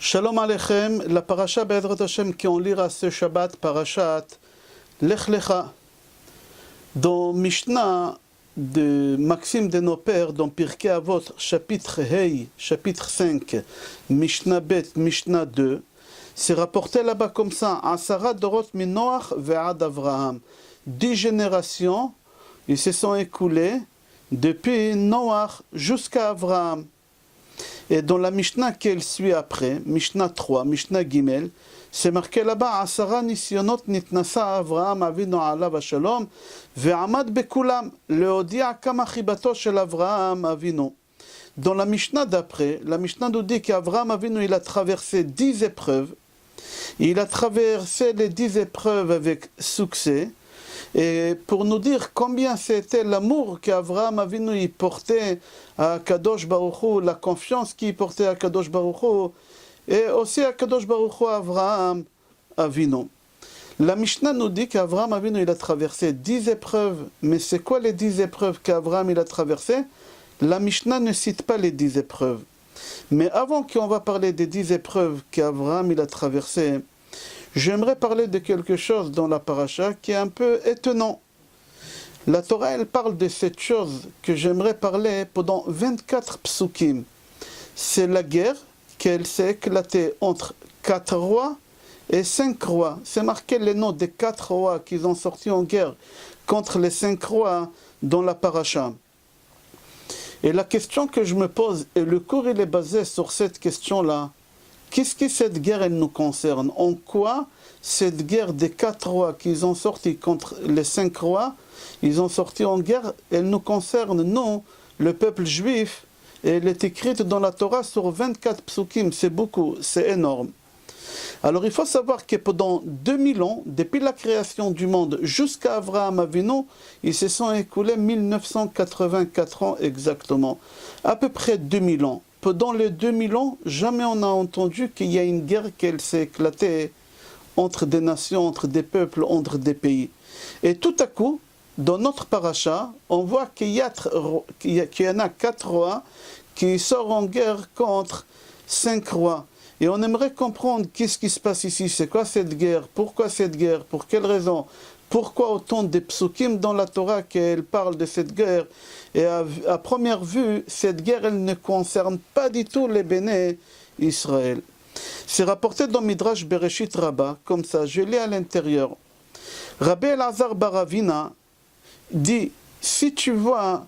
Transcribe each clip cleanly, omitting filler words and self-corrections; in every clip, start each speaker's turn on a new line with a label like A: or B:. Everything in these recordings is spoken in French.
A: Shalom Aleichem, la paracha Be'ezrat Hashem qu'on lira ce Shabbat, parachat Lech Lecha. Dans Mishnah de Maxime de nos pères, dans Pirkei Avot, chapitre Hey, chapitre 5, Mishnah Bet, Mishnah 2, c'est rapporté là-bas comme ça, Asara Dorot min Noach ve'ad Avraham. 10 générations, ils se sont écoulés depuis Noach jusqu'à Avraham. Et dans la Mishnah qu'elle suit après, Mishnah 3, Mishnah Gimel, c'est marqué là-bas, Asara nisyonot nitnasa Avraham avinu alav shalom, ve'amad bekulam, leodia kama chibato shel Avraham avinu. Dans la Mishnah d'après, la Mishnah nous dit qu'Avraham avinu, il a traversé 10 épreuves, il a traversé les 10 épreuves avec succès, et pour nous dire combien c'était l'amour qu'Avraham Avinu il portait à Kadosh Baruch Hu, la confiance qu'il portait à Kadosh Baruch Hu, et aussi à Kadosh Baruch Hu, Avraham Avinu. La Mishnah nous dit qu'Avraham Avinu il a traversé 10 épreuves, mais c'est quoi les 10 épreuves qu'Avraham il a traversées? La Mishnah ne cite pas les 10 épreuves. Mais avant qu'on va parler des 10 épreuves qu'Avraham il a traversées, j'aimerais parler de quelque chose dans la paracha qui est un peu étonnant. La Torah, elle parle de cette chose que j'aimerais parler pendant 24 psukim. C'est la guerre qu'elle s'est éclatée entre 4 rois et 5 rois. C'est marqué les noms des 4 rois qui ont sorti en guerre contre les 5 rois dans la paracha. Et la question que je me pose, et le cours il est basé sur cette question-là, qu'est-ce que cette guerre elle nous concerne? En quoi cette guerre des 4 rois qu'ils ont sorti contre les 5 rois, ils ont sorti en guerre, elle nous concerne, nous, le peuple juif, et elle est écrite dans la Torah sur 24 psukim, c'est beaucoup, c'est énorme. Alors il faut savoir que pendant 2000 ans, depuis la création du monde jusqu'à Avraham Avinu, ils se sont écoulés 1984 ans exactement, à peu près 2000 ans. Pendant les 2000 ans, jamais on a entendu qu'il y a une guerre qui s'est éclatée entre des nations, entre des peuples, entre des pays. Et tout à coup, dans notre paracha, on voit qu'il y en a 4 rois qui sortent en guerre contre 5 rois. Et on aimerait comprendre qu'est-ce qui se passe ici, c'est quoi cette guerre, pourquoi cette guerre, pour quelle raison, pourquoi autant de psukim dans la Torah qu'elle parle de cette guerre. Et à première vue, cette guerre, elle ne concerne pas du tout les béné Israël. C'est rapporté dans Midrash Bereshit Rabbah, comme ça, je lis à l'intérieur. Rabbi Elazar bar Ravina dit, si tu vois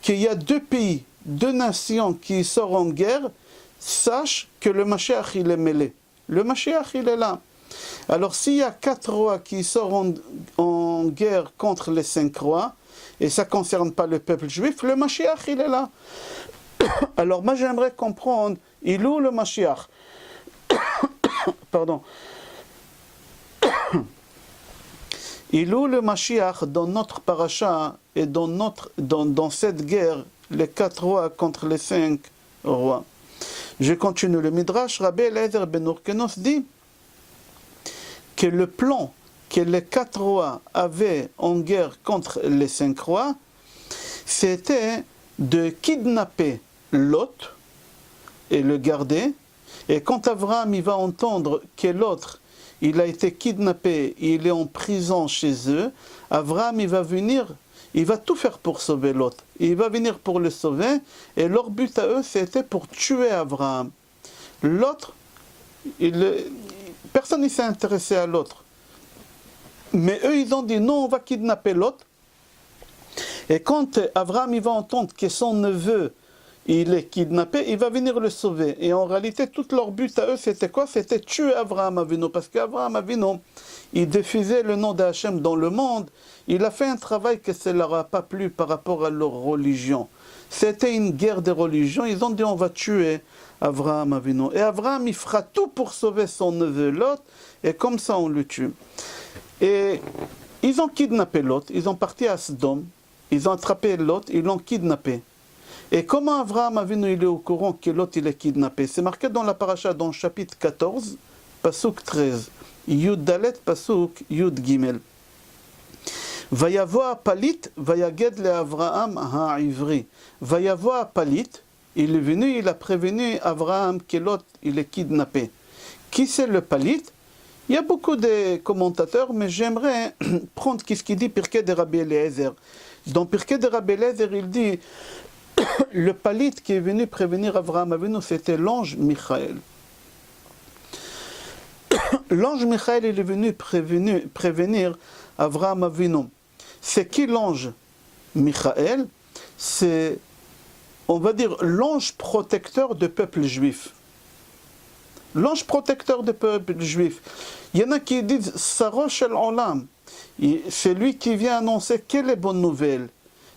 A: qu'il y a 2 pays, 2 nations qui sortent en guerre, sache que le Mashiach il est mêlé. Le Mashiach il est là. Alors s'il y a 4 rois qui sortent en guerre contre les 5 rois, et ça ne concerne pas le peuple juif, le Mashiach il est là. Alors moi j'aimerais comprendre, il est où le Mashiach? Pardon. Il est où le Mashiach dans notre paracha et dans cette guerre, les 4 rois contre les 5 rois? Je continue le Midrash, Rabbi Eliezer ben Urkenos dit que le plan que les 4 rois avaient en guerre contre les 5 rois, c'était de kidnapper Lot et le garder. Et quand Avraham il va entendre que l'autre, il a été kidnappé, il est en prison chez eux, Avraham il va venir, il va tout faire pour sauver l'autre. Il va venir pour le sauver, et leur but à eux, c'était pour tuer Avraham. L'autre, personne ne s'est intéressé à l'autre. Mais eux, ils ont dit, non, on va kidnapper l'autre. Et quand Avraham il va entendre que son neveu, il est kidnappé, il va venir le sauver. Et en réalité, tout leur but à eux, c'était quoi? C'était tuer Avraham Avinu. Parce qu'Avraham Avinu, il diffusait le nom d'Hachem dans le monde. Il a fait un travail que ça ne leur a pas plu par rapport à leur religion. C'était une guerre de religion. Ils ont dit, on va tuer Avraham Avinu. Et Avraham, il fera tout pour sauver son neveu Lot. Et comme ça, on le tue. Et ils ont kidnappé Lot. Ils ont parti à Sodome. Ils ont attrapé Lot. Ils l'ont kidnappé. Et comment Avraham Avinu il est au courant que Lot il est kidnappé? C'est marqué dans la paracha, dans le chapitre 14, pasuk 13. Yud Dalet, pasuk Yud Gimel. Vayavo Palit, vayaged le Avraham ha'ivri. Vayavo Palit, il est venu, il a prévenu Avraham que Lot il est kidnappé. Qui c'est le palit? Il y a beaucoup de commentateurs, mais j'aimerais prendre ce qu'il dit Pirkei de Rabbi Eliezer. Dans Pirkei de Rabbi Eliezer, il dit le palit qui est venu prévenir Avraham Avinu, c'était l'ange Michaël. L'ange Michaël, il est venu prévenir Avraham Avinu. C'est qui l'ange Michaël? C'est, on va dire, l'ange protecteur du peuple juif. L'ange protecteur du peuple juif. Il y en a qui disent Sarosh el-Olam. C'est lui qui vient annoncer quelle est bonne nouvelle.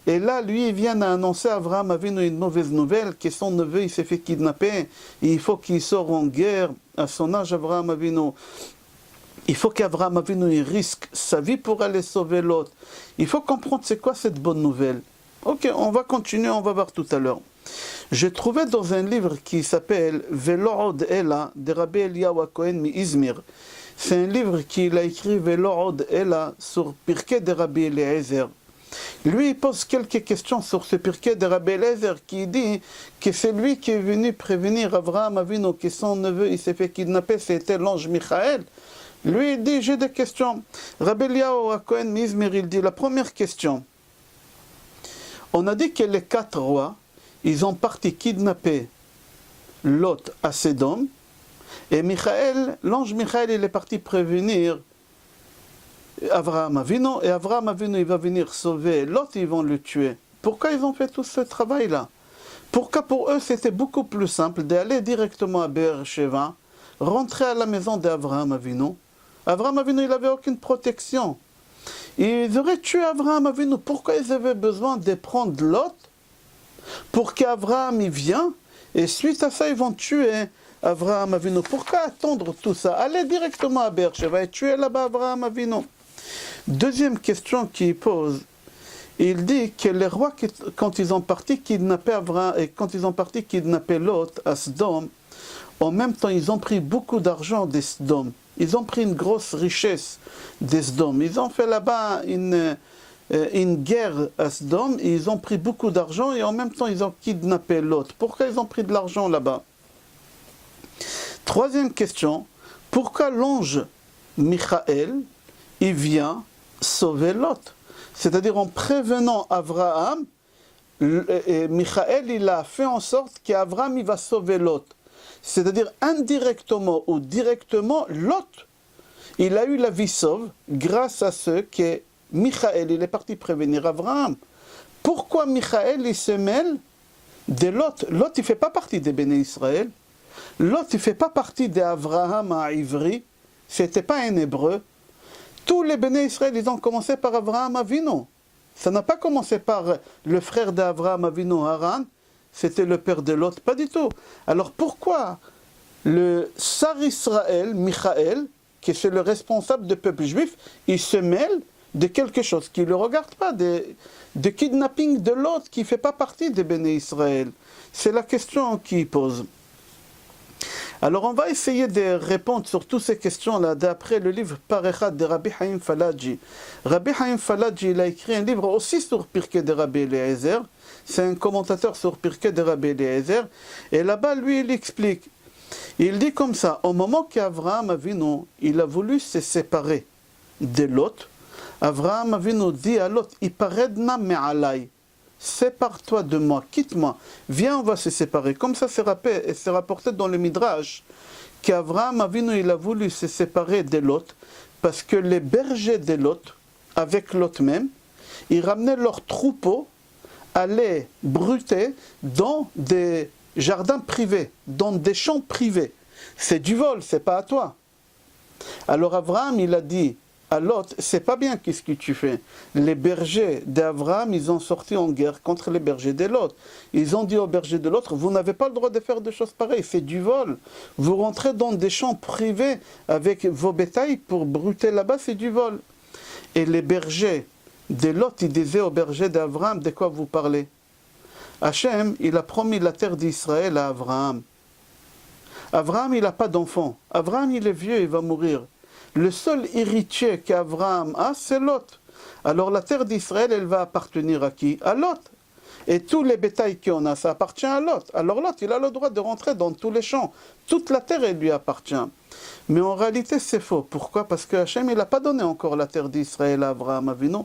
A: Et là, lui, il vient annoncer à Avraham Avinu une mauvaise nouvelle, que son neveu, il s'est fait kidnapper, et il faut qu'il sorte en guerre à son âge, Avraham Avinu. Il faut qu'Avraham Avinu il risque sa vie pour aller sauver l'autre. Il faut comprendre c'est quoi cette bonne nouvelle. Ok, on va continuer, on va voir tout à l'heure. J'ai trouvé dans un livre qui s'appelle Velo Od Ela de Rabbi Eliyahu HaKohen mi Izmir. C'est un livre qu'il a écrit Velo Od Ela sur Pirkei de Rabbi Eliezer. Lui, il pose quelques questions sur ce Pirkei de Rabbi Eliezer qui dit que c'est lui qui est venu prévenir Avraham Avinu que son neveu il s'est fait kidnapper, c'était l'ange Michaël. Lui, il dit, j'ai des questions. Rabbi Eliyahu HaKohen mi Izmir, il dit, la première question. On a dit que les 4 rois, ils ont parti kidnapper Lot à Sédom, et Michaël, l'ange Michaël, il est parti prévenir Avraham Avinu, et Avraham Avinu, il va venir sauver Lot, ils vont le tuer. Pourquoi ils ont fait tout ce travail-là? Pourquoi pour eux, c'était beaucoup plus simple d'aller directement à Be'er-Sheva, rentrer à la maison d'Avraham Avinu. Avraham Avinu, il n'avait aucune protection. Ils auraient tué Avraham Avinu. Pourquoi ils avaient besoin de prendre Lot pour qu'Avraham y vienne, et suite à ça, ils vont tuer Avraham Avinu. Pourquoi attendre tout ça? Allez directement à Be'er-Sheva et tuer là-bas Avraham Avinu. Deuxième question qu'il pose, il dit que les rois, quand ils ont parti kidnapper Avraham, et quand ils ont parti kidnapper Lot à Sodome, en même temps, ils ont pris beaucoup d'argent des Sodome. Ils ont pris une grosse richesse des Sodome. Ils ont fait là-bas une guerre à Sodome, et ils ont pris beaucoup d'argent, et en même temps, ils ont kidnappé Lot. Pourquoi ils ont pris de l'argent là-bas? Troisième question, pourquoi l'ange Michaël, il vient sauver Lot? C'est-à-dire en prévenant Avraham, Michaël, il a fait en sorte qu'Avraham, il va sauver Lot. C'est-à-dire indirectement ou directement, Lot, il a eu la vie sauve grâce à ce que Michaël, il est parti prévenir Avraham. Pourquoi Michaël, il se mêle de Lot? Lot, il ne fait pas partie des Béné Israël. Lot, il ne fait pas partie d'Avraham à Ivry. Ce n'était pas un hébreu. Tous les Béné Israël, ils ont commencé par Avraham Avinu. Ça n'a pas commencé par le frère d'Avraham Avinu, Haran. C'était le père de Lot, pas du tout. Alors pourquoi le Sar Israël, Michaël, qui est le responsable du peuple juif, il se mêle de quelque chose qui ne le regarde pas, de kidnapping de Lot qui ne fait pas partie des Béné Israël? C'est la question qu'il pose. Alors on va essayer de répondre sur toutes ces questions-là d'après le livre Parechad de Rabbi Haim Falaji. Rabbi Haim Falaji, il a écrit un livre aussi sur Pirkei de Rabbi Eliezer. C'est un commentateur sur Pirkei de Rabbi Eliezer. Et là-bas, lui, il explique. Il dit comme ça, au moment qu'Avraham Avinu, il a voulu se séparer de Lot, Avraham Avinu dit à Lot, Iparedna me'alai, sépare-toi de moi, quitte-moi, viens, on va se séparer. Comme ça, c'est rapporté dans le Midrash, qu'Avraham Avinu, il a voulu se séparer de Lot, parce que les bergers de Lot, avec Lot même, ils ramenaient leurs troupeaux, allaient bruter dans des jardins privés, dans des champs privés. C'est du vol, c'est pas à toi. Alors Avraham, il a dit à Lot, c'est pas bien qu'est-ce que tu fais. Les bergers d'Avraham, ils ont sorti en guerre contre les bergers de Lot. Ils ont dit aux bergers de l'autre, vous n'avez pas le droit de faire des choses pareilles, c'est du vol. Vous rentrez dans des champs privés avec vos bétails pour bruter là-bas, c'est du vol. Et les bergers de Lot, ils disaient aux bergers d'Avraham, de quoi vous parlez? Hachem, il a promis la terre d'Israël à Avraham. Avraham, il n'a pas d'enfant. Avraham, il est vieux, il va mourir. Le seul héritier qu'Avraham a, c'est Lot. Alors la terre d'Israël, elle va appartenir à qui? À Lot. Et tous les bétails qu'on a, ça appartient à Lot. Alors Lot, il a le droit de rentrer dans tous les champs. Toute la terre, elle lui appartient. Mais en réalité, c'est faux. Pourquoi? Parce que Hachem, il n'a pas donné encore la terre d'Israël à Abraham Avinu.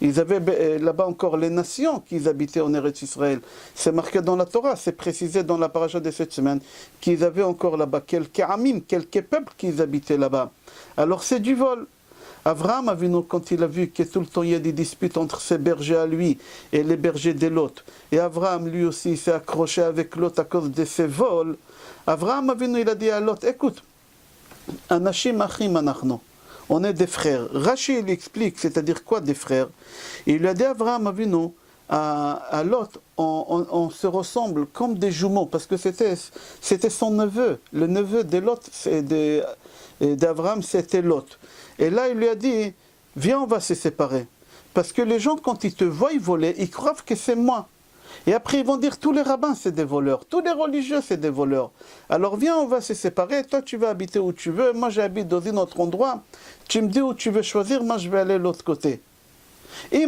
A: Ils avaient là-bas encore les nations qui habitaient en Eretz Israël. C'est marqué dans la Torah, c'est précisé dans la paracha de cette semaine, qu'ils avaient encore là-bas quelques amim, quelques peuples qui habitaient là-bas. Alors c'est du vol. Abraham Avinu, quand il a vu que tout le temps il y a des disputes entre ses bergers à lui et les bergers de Lot, et Abraham lui aussi s'est accroché avec Lot à cause de ses vols, Abraham Avinu il a dit à Lot, écoute, Anashim achim anachnu, on est des frères. Rashi il explique, c'est-à-dire quoi des frères? Il lui a dit à Abraham Avinu, à Lot, on se ressemble comme des jumeaux, parce que c'était son neveu, le neveu de Lot, d'Abraham c'était Lot. Et là, il lui a dit, viens, on va se séparer. Parce que les gens, quand ils te voient voler, ils croient que c'est moi. Et après, ils vont dire, tous les rabbins, c'est des voleurs. Tous les religieux, c'est des voleurs. Alors viens, on va se séparer. Toi, tu vas habiter où tu veux. Moi, j'habite dans un autre endroit. Tu me dis où tu veux choisir. Moi, je vais aller de l'autre côté. Si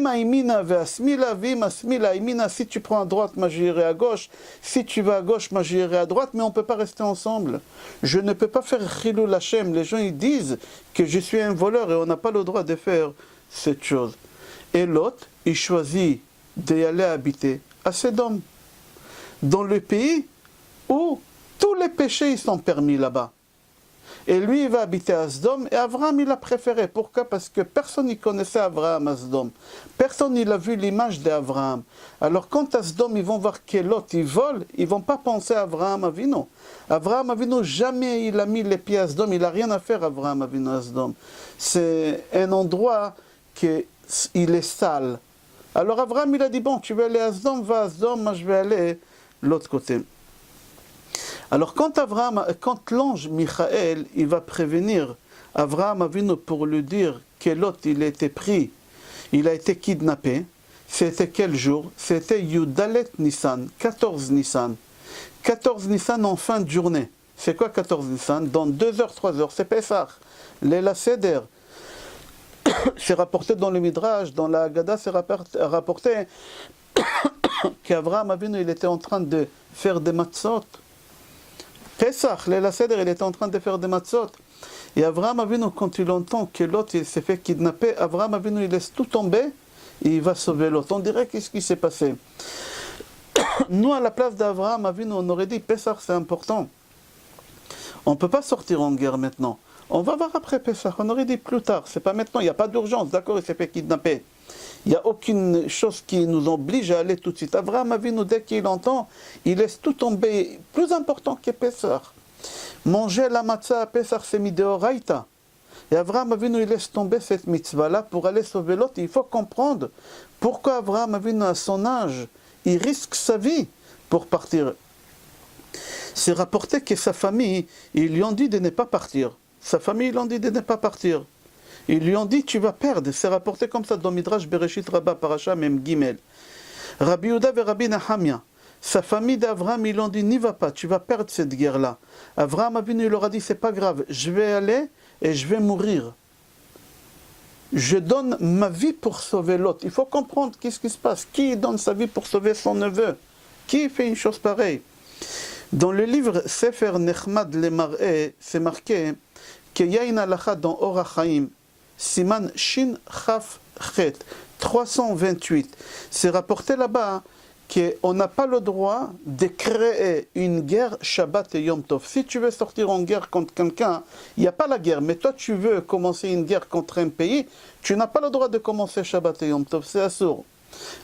A: tu prends à droite, moi j'irai à gauche. Si tu vas à gauche, moi j'irai à droite. Mais on ne peut pas rester ensemble. Je ne peux pas faire Chilul Hashem. Les gens ils disent que je suis un voleur et on n'a pas le droit de faire cette chose. Et l'autre, il choisit d'y aller habiter à Sodome, dans le pays où tous les péchés ils sont permis là-bas. Et lui, il va habiter à Sodome, et Abraham, il a préféré. Pourquoi? Parce que personne n'y connaissait Abraham à Sodome. Personne n'a vu l'image d'Abraham. Alors quand à Sodome, ils vont voir que l'autre, il vole, ils ne vont pas penser à Abraham Avinu. Abraham Avinu, jamais il a mis les pieds à Sodome, il n'a rien à faire, Abraham Avinu à Sodome. C'est un endroit qui est sale. Alors Abraham, il a dit, bon, tu veux aller à Sodome, va à Sodome, moi je vais aller de l'autre côté. Alors quand l'ange Michael, il va prévenir Abraham Avinu pour lui dire que Lot, il a été pris, il a été kidnappé, c'était quel jour? C'était Yudalet Nissan, 14 Nissan. 14 Nissan en fin de journée. C'est quoi 14 Nissan? Dans 2 heures, 3 heures, c'est Pessah. Léla Seder. C'est rapporté dans le Midrash, dans la Haggadah, c'est rapporté qu'Abraham Avinu, il était en train de faire des matzot. Pessah, Léla Seder, il était en train de faire des matzot. Et Abraham Avinu, quand il entend que l'autre s'est fait kidnapper, Abraham Avinu, il laisse tout tomber et il va sauver l'autre. On dirait qu'est-ce qui s'est passé. Nous, à la place d'Abraham Avinu, on aurait dit Pessah, c'est important. On ne peut pas sortir en guerre maintenant. On va voir après Pessah, on aurait dit plus tard. C'est pas maintenant, il n'y a pas d'urgence. D'accord, il s'est fait kidnapper. Il n'y a aucune chose qui nous oblige à aller tout de suite. Abraham Avinu, dès qu'il entend, il laisse tout tomber. Plus important que Pessah. Manger la matzah à Pessah, c'est mideoraita. Et Abraham Avinu, il laisse tomber cette mitzvah-là pour aller sauver l'autre. Il faut comprendre pourquoi Abraham Avinu, à son âge, il risque sa vie pour partir. C'est rapporté que sa famille, ils lui ont dit de ne pas partir. Sa famille, ils lui ont dit de ne pas partir. Ils lui ont dit, tu vas perdre. C'est rapporté comme ça dans Midrash Bereshit Rabbah Parasha Mem Gimel. Rabbi Yehuda et Rabbi Nahamia, sa famille d'Abraham, ils lui ont dit, n'y va pas, tu vas perdre cette guerre-là. Abraham Avinu, il leur a dit, c'est pas grave, je vais aller et je vais mourir. Je donne ma vie pour sauver l'autre. Il faut comprendre qu'est-ce qui se passe. Qui donne sa vie pour sauver son neveu? Qui fait une chose pareille? Dans le livre Sefer Nechmad le Mar'eh, c'est marqué qu'il y a une halakha dans Orach Chaim, Siman Shin Chaf Chet, 328. C'est rapporté là-bas qu'on n'a pas le droit de créer une guerre Shabbat et Yom Tov. Si tu veux sortir en guerre contre quelqu'un, il n'y a pas la guerre, mais toi tu veux commencer une guerre contre un pays, tu n'as pas le droit de commencer Shabbat et Yom Tov, c'est assourd.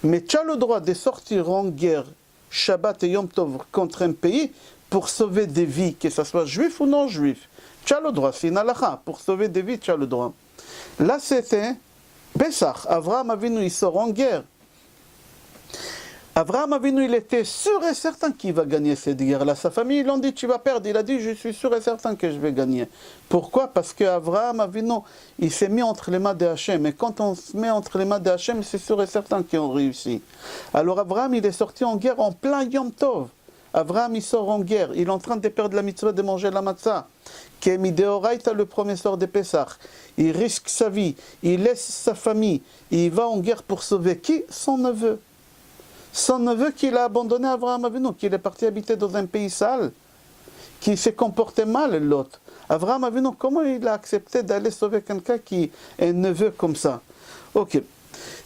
A: Mais tu as le droit de sortir en guerre Shabbat et Yom Tov contre un pays pour sauver des vies, que ce soit juif ou non juif. Tu as le droit, c'est une halakha. Pour sauver des vies, tu as le droit. Là, c'était Pessah. Abraham Avinu, il sort en guerre. Abraham Avinu, il était sûr et certain qu'il va gagner cette guerre-là. Sa famille, ils l'ont dit, tu vas perdre. Il a dit, je suis sûr et certain que je vais gagner. Pourquoi? Parce qu'Abraham Avinu, il s'est mis entre les mains de Hachem. Et quand on se met entre les mains de Hachem, c'est sûr et certain qu'on réussit. Alors Abraham, il est sorti en guerre en plein Yom Tov. Abraham, il sort en guerre. Il est en train de perdre la mitzvah de manger la matzah. Kemi Deoraita, le premier sort de Pessah. Il risque sa vie. Il laisse sa famille. Il va en guerre pour sauver qui? Son neveu. son neveu qu'il a abandonné Avraham Avinu, qu'il est parti habiter dans un pays sale, qui s'est comporté mal, Lot. Avraham Avinu, comment il a accepté d'aller sauver quelqu'un qui est neveu comme ça? Ok.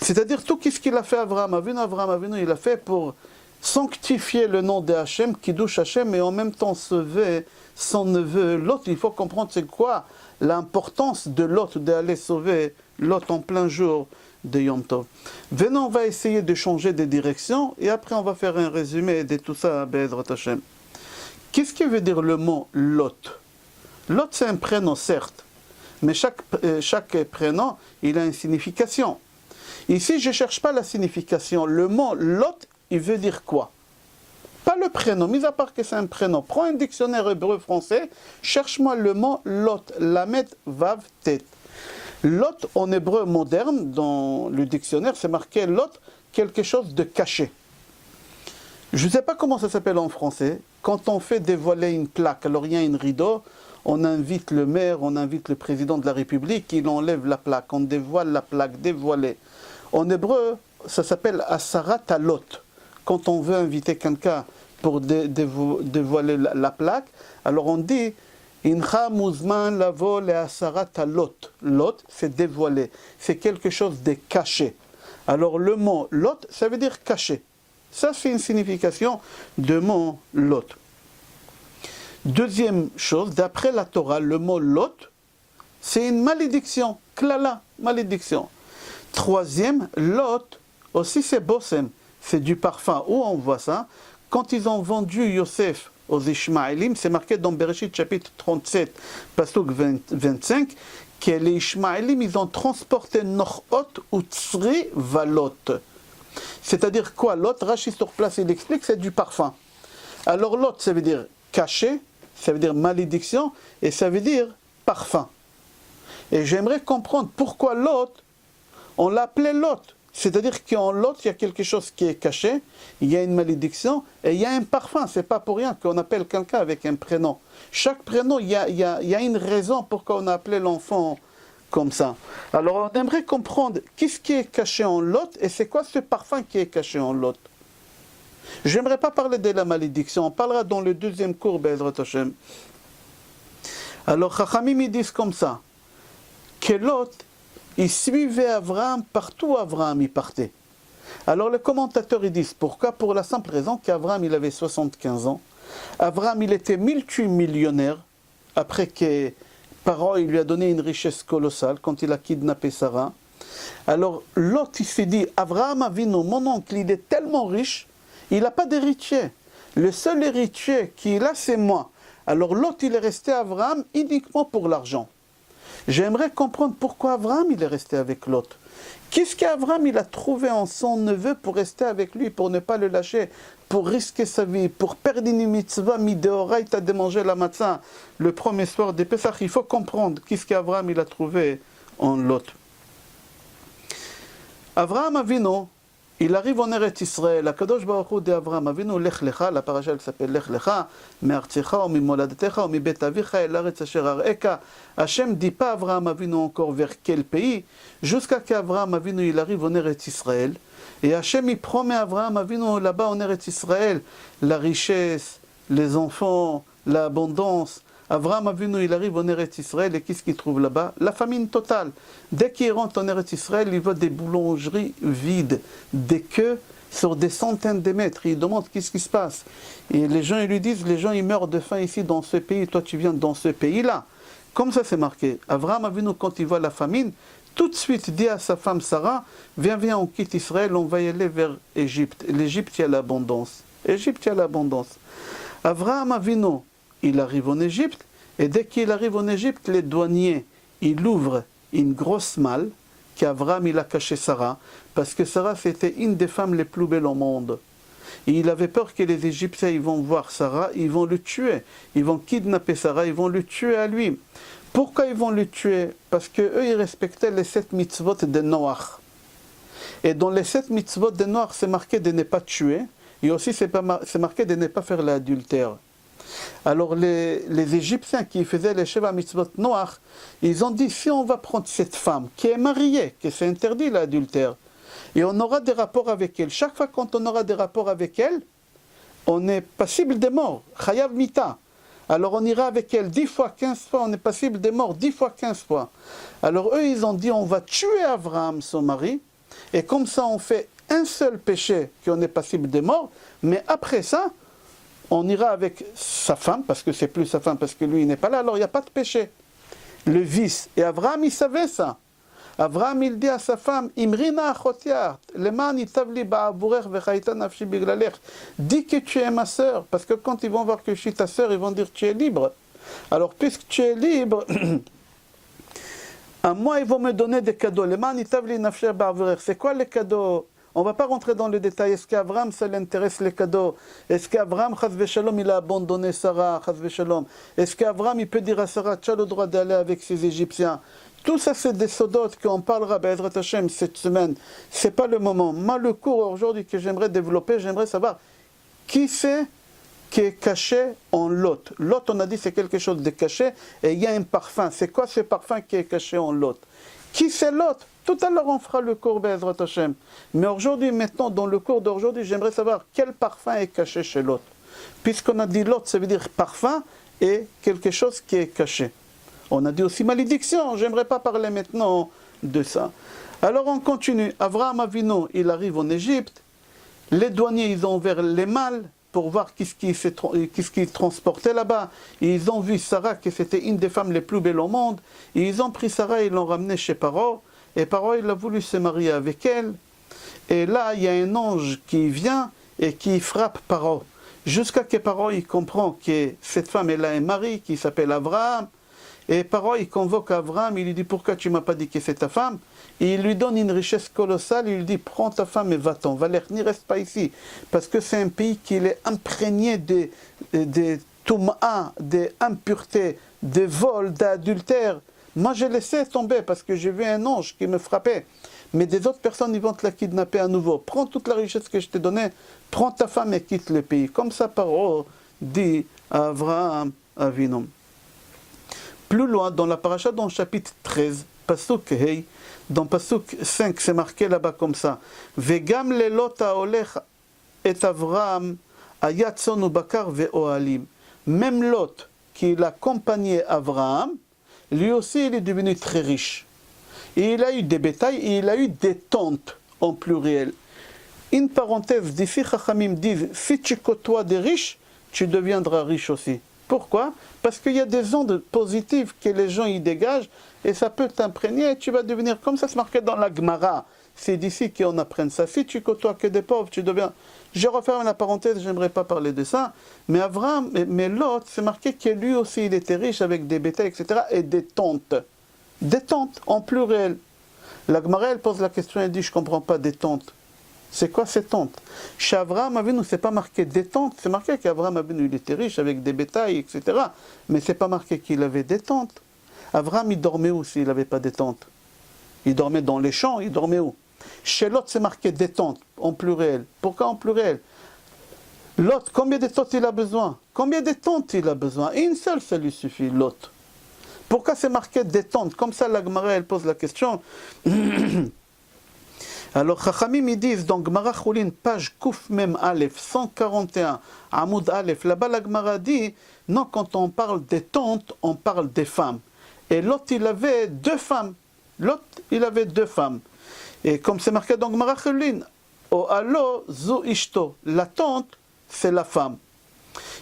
A: C'est-à-dire tout ce qu'il a fait Avraham Avinu, il a fait pour sanctifier le nom de Hachem, Kiddush Hachem, et en même temps sauver son neveu Lot. Il faut comprendre c'est quoi l'importance de Lot, d'aller sauver Lot en plein jour de Yom Tov. Venons, on va essayer de changer de direction, et après on va faire un résumé de tout ça à Be'ezrat Hachem. Qu'est-ce qui veut dire le mot Lot? Lot, c'est un prénom, certes, mais chaque prénom, il a une signification. Ici, je ne cherche pas la signification. Le mot Lot, il veut dire quoi? Pas le prénom, mis à part que c'est un prénom. Prends un dictionnaire hébreu-français, cherche-moi le mot Lot, Lamed, Vav, Tet. Lot, en hébreu moderne, dans le dictionnaire, c'est marqué Lot, quelque chose de caché. Je ne sais pas comment ça s'appelle en français. Quand on fait dévoiler une plaque, alors il y a un rideau, on invite le maire, on invite le président de la République, il enlève la plaque, on dévoile la plaque, dévoilée. En hébreu, ça s'appelle Asarat Lot. Quand on veut inviter quelqu'un pour dévoiler la plaque, alors on dit Incha Muzman Lavo le Asarat Lot. Lot, c'est dévoilé, c'est quelque chose de caché. Alors le mot Lot, ça veut dire caché. Ça, c'est une signification de mot Lot. Deuxième chose, d'après la Torah, le mot Lot, c'est une malédiction. Klala, malédiction. Troisième, Lot, aussi c'est Bossem, c'est du parfum. Où on voit ça? Quand ils ont vendu Yosef aux Ishmaélim, c'est marqué dans Bereshit chapitre 37, pasuk 25, que les Ishmaélim, ils ont transporté Nochot ou Tzri Valot. C'est-à-dire quoi? Lot, Rashi sur place, il explique, c'est du parfum. Alors Lot, ça veut dire caché, ça veut dire malédiction, et ça veut dire parfum. Et j'aimerais comprendre pourquoi Lot, on l'appelait Lot. C'est-à-dire qu'en Lot, il y a quelque chose qui est caché, il y a une malédiction, et il y a un parfum. C'est pas pour rien qu'on appelle quelqu'un avec un prénom. Chaque prénom, il y a une raison pourquoi on a appelé l'enfant comme ça. Alors on aimerait comprendre qu'est-ce qui est caché en Lot, et c'est quoi ce parfum qui est caché en Lot. J'aimerais pas parler de la malédiction, on parlera dans le deuxième cours, Be'ezrat Hachem. Alors Chachamim, ils disent comme ça, que Lot, il suivait Avraham partout où Avraham y partait. Alors les commentateurs ils disent pourquoi? Pour la simple raison qu'Avraham il avait 75 ans. Avraham il était multimillionnaire après que Paro il lui a donné une richesse colossale quand il a kidnappé Sarah. Alors Lot il s'est dit Avraham Avinu, mon oncle il est tellement riche, il n'a pas d'héritier. Le seul héritier qu'il a c'est moi. Alors Lot il est resté à Avraham uniquement pour l'argent. J'aimerais comprendre pourquoi Avraham il est resté avec Lot. Qu'est-ce qu'Avraham il a trouvé en son neveu pour rester avec lui, pour ne pas le lâcher, pour risquer sa vie, pour perdre une mitzvah mideoraita de manger la matzah le premier soir de Pessah. Il faut comprendre qu'est-ce qu'Avraham il a trouvé en Lot. Avraham Avinu, il arrive en Eretz Israël. Akadosh Baruch Hu de Avraham Avinu, Lech Lecha, la paracha elle s'appelle Lech Lecha, Me'artzecha, Mimoladetecha, Mibet Avicha, El Aretz Asher Areka. Hachem dit pas Avraham Avinu encore vers quel pays, jusqu'à qu'Avraham Avinu il arrive en Eretz Israël. Et Hachem il promet à Avraham Avinu là-bas en Eretz Israël la richesse, les enfants, l'abondance. Avraham Avinu il arrive en Eretz Israël et qu'est-ce qu'il trouve là-bas? La famine totale. Dès qu'il rentre en Eretz Israël, il voit des boulangeries vides, des queues sur des centaines de mètres. Il demande qu'est-ce qui se passe. Et les gens ils lui disent, les gens ils meurent de faim ici dans ce pays, toi tu viens dans ce pays-là. Comme ça c'est marqué. Avraham Avinu quand il voit la famine, tout de suite dit à sa femme Sarah, viens, on quitte Israël, on va y aller vers Égypte. L'Égypte il y a l'abondance. Égypte il y a l'abondance. Avraham Avinu, il arrive en Égypte, et dès qu'il arrive en Égypte, les douaniers, ils ouvrent une grosse malle qu'Avraham il a caché Sarah, parce que Sarah c'était une des femmes les plus belles au monde. Et il avait peur que les Égyptiens ils vont voir Sarah, ils vont le tuer, ils vont kidnapper Sarah, ils vont le tuer à lui. Pourquoi ils vont le tuer? Parce qu'eux ils respectaient les 7 mitzvot de Noach. Et dans les 7 mitzvot de Noach, c'est marqué de ne pas tuer, et aussi c'est marqué de ne pas faire l'adultère. Alors les Égyptiens qui faisaient les Sheva mitzvot Noach, ils ont dit si on va prendre cette femme qui est mariée, que c'est interdit l'adultère, et on aura des rapports avec elle. Chaque fois quand on aura des rapports avec elle, on est passible de mort, chayav mita. Alors on ira avec elle 10 fois, 15 fois, on est passible de mort 10 fois, 15 fois. Alors eux, ils ont dit, on va tuer Abraham, son mari, et comme ça on fait un seul péché qu'on est passible de mort, mais après ça, on ira avec sa femme, parce que c'est plus sa femme, parce que lui il n'est pas là, alors il n'y a pas de péché. Le vice. Et Abraham, il savait ça. Abraham, il dit à sa femme, Imrina achotiar, leman itavli ba'avurer vechaita nafshi biglalech. Dis que tu es ma sœur, parce que quand ils vont voir que je suis ta sœur, ils vont dire tu es libre. Alors, puisque tu es libre, à moi, ils vont me donner des cadeaux. Leman itavli nafshi ba'avurer. C'est quoi les cadeaux? On ne va pas rentrer dans les détails. Est-ce qu'Abraham, ça l'intéresse les cadeaux? Est-ce qu'Abraham, chas v'shalom, il a abandonné Sarah, chas v'shalom? Est-ce qu'Abraham, il peut dire à Sarah, tu as le droit d'aller avec ces Égyptiens? Tout ça, c'est des sodotes qu'on parlera, Be'ezrat Hashem, cette semaine. Ce n'est pas le moment. Moi, le cours aujourd'hui que j'aimerais développer, j'aimerais savoir qui c'est qui est caché en Lot. Lot, on a dit, c'est quelque chose de caché, et il y a un parfum. C'est quoi ce parfum qui est caché en Lot? Qui c'est Lot? Tout à l'heure, on fera le cours Be'ezrat Hashem. Mais aujourd'hui, maintenant, dans le cours d'aujourd'hui, j'aimerais savoir quel parfum est caché chez Lot. Puisqu'on a dit Lot, ça veut dire parfum et quelque chose qui est caché. On a dit aussi malédiction, j'aimerais pas parler maintenant de ça. Alors on continue. Avraham Avinu, il arrive en Égypte. Les douaniers, ils ont ouvert les malles pour voir qu'est-ce qui transportait là-bas. Ils ont vu Sarah, que c'était une des femmes les plus belles au monde. Et ils ont pris Sarah et l'ont ramenée chez Paro. Et Paro, il a voulu se marier avec elle. Et là, il y a un ange qui vient et qui frappe Paro. Jusqu'à que Paro, il comprend que cette femme, elle a un mari qui s'appelle Avraham. Et Paro, il convoque Abraham, il lui dit, pourquoi tu ne m'as pas dit que c'est ta femme? Et il lui donne une richesse colossale, il lui dit, prends ta femme et va-t'en, n'y reste pas ici. Parce que c'est un pays qui est imprégné de toum'a, d'impureté, de vol, d'adultère. Moi, je laissé tomber parce que j'ai vu un ange qui me frappait. Mais des autres personnes, ils vont te la kidnapper à nouveau. Prends toute la richesse que je t'ai donnée, prends ta femme et quitte le pays. Comme ça, Paro dit à Abraham Avinu. Plus loin, dans la paracha, dans le chapitre 13, Pasuk Hey, dans Pasuk 5, c'est marqué là-bas comme ça. Vegam lelot haolech et Avraham ayatzon ubakar ve'ohalim. Même Lot, qui l'accompagnait Avraham, lui aussi, il est devenu très riche. Et il a eu des bétails et il a eu des tentes en pluriel. Une parenthèse, d'ici Chachamim disent, si tu côtoies des riches, tu deviendras riche aussi. Pourquoi? Parce qu'il y a des ondes positives que les gens y dégagent et ça peut t'imprégner et tu vas devenir comme ça, c'est marqué dans la Gemara. C'est d'ici qu'on apprend ça. Si tu côtoies que des pauvres, tu deviens... Je referme la parenthèse, j'aimerais pas parler de ça. Mais Abraham, mais l'autre, c'est marqué que lui aussi, il était riche avec des bétails, etc. et des tentes. Des tentes, en pluriel. La Gemara, elle pose la question, elle dit, je comprends pas des tentes. C'est quoi ces tentes? Chez Abraham Avinu, c'est pas marqué des tentes, c'est marqué qu'Abraham Avinu, il était riche avec des bétails, etc. Mais c'est pas marqué qu'il avait des tentes. Abraham, il dormait où s'il n'avait pas des tentes? Il dormait dans les champs, il dormait où? Chez Lot, c'est marqué des tentes, en pluriel. Pourquoi en pluriel? Lot, combien de tentes il a besoin? Combien de tentes il a besoin? Une seule, ça lui suffit, Lot. Pourquoi c'est marqué des tentes? Comme ça, la Gemara, elle pose la question. Alors, Chachamim, ils disent, dans Gemara Choulin, page Kouf Mem Aleph, 141, Amoud Aleph, là-bas, la Gemara dit, non, quand on parle des tantes, on parle des femmes. Et Lot, il avait deux femmes. Lot, il avait deux femmes. Et comme c'est marqué dans Gemara Choulin, O Alo Zu Ishto, la tante, c'est la femme.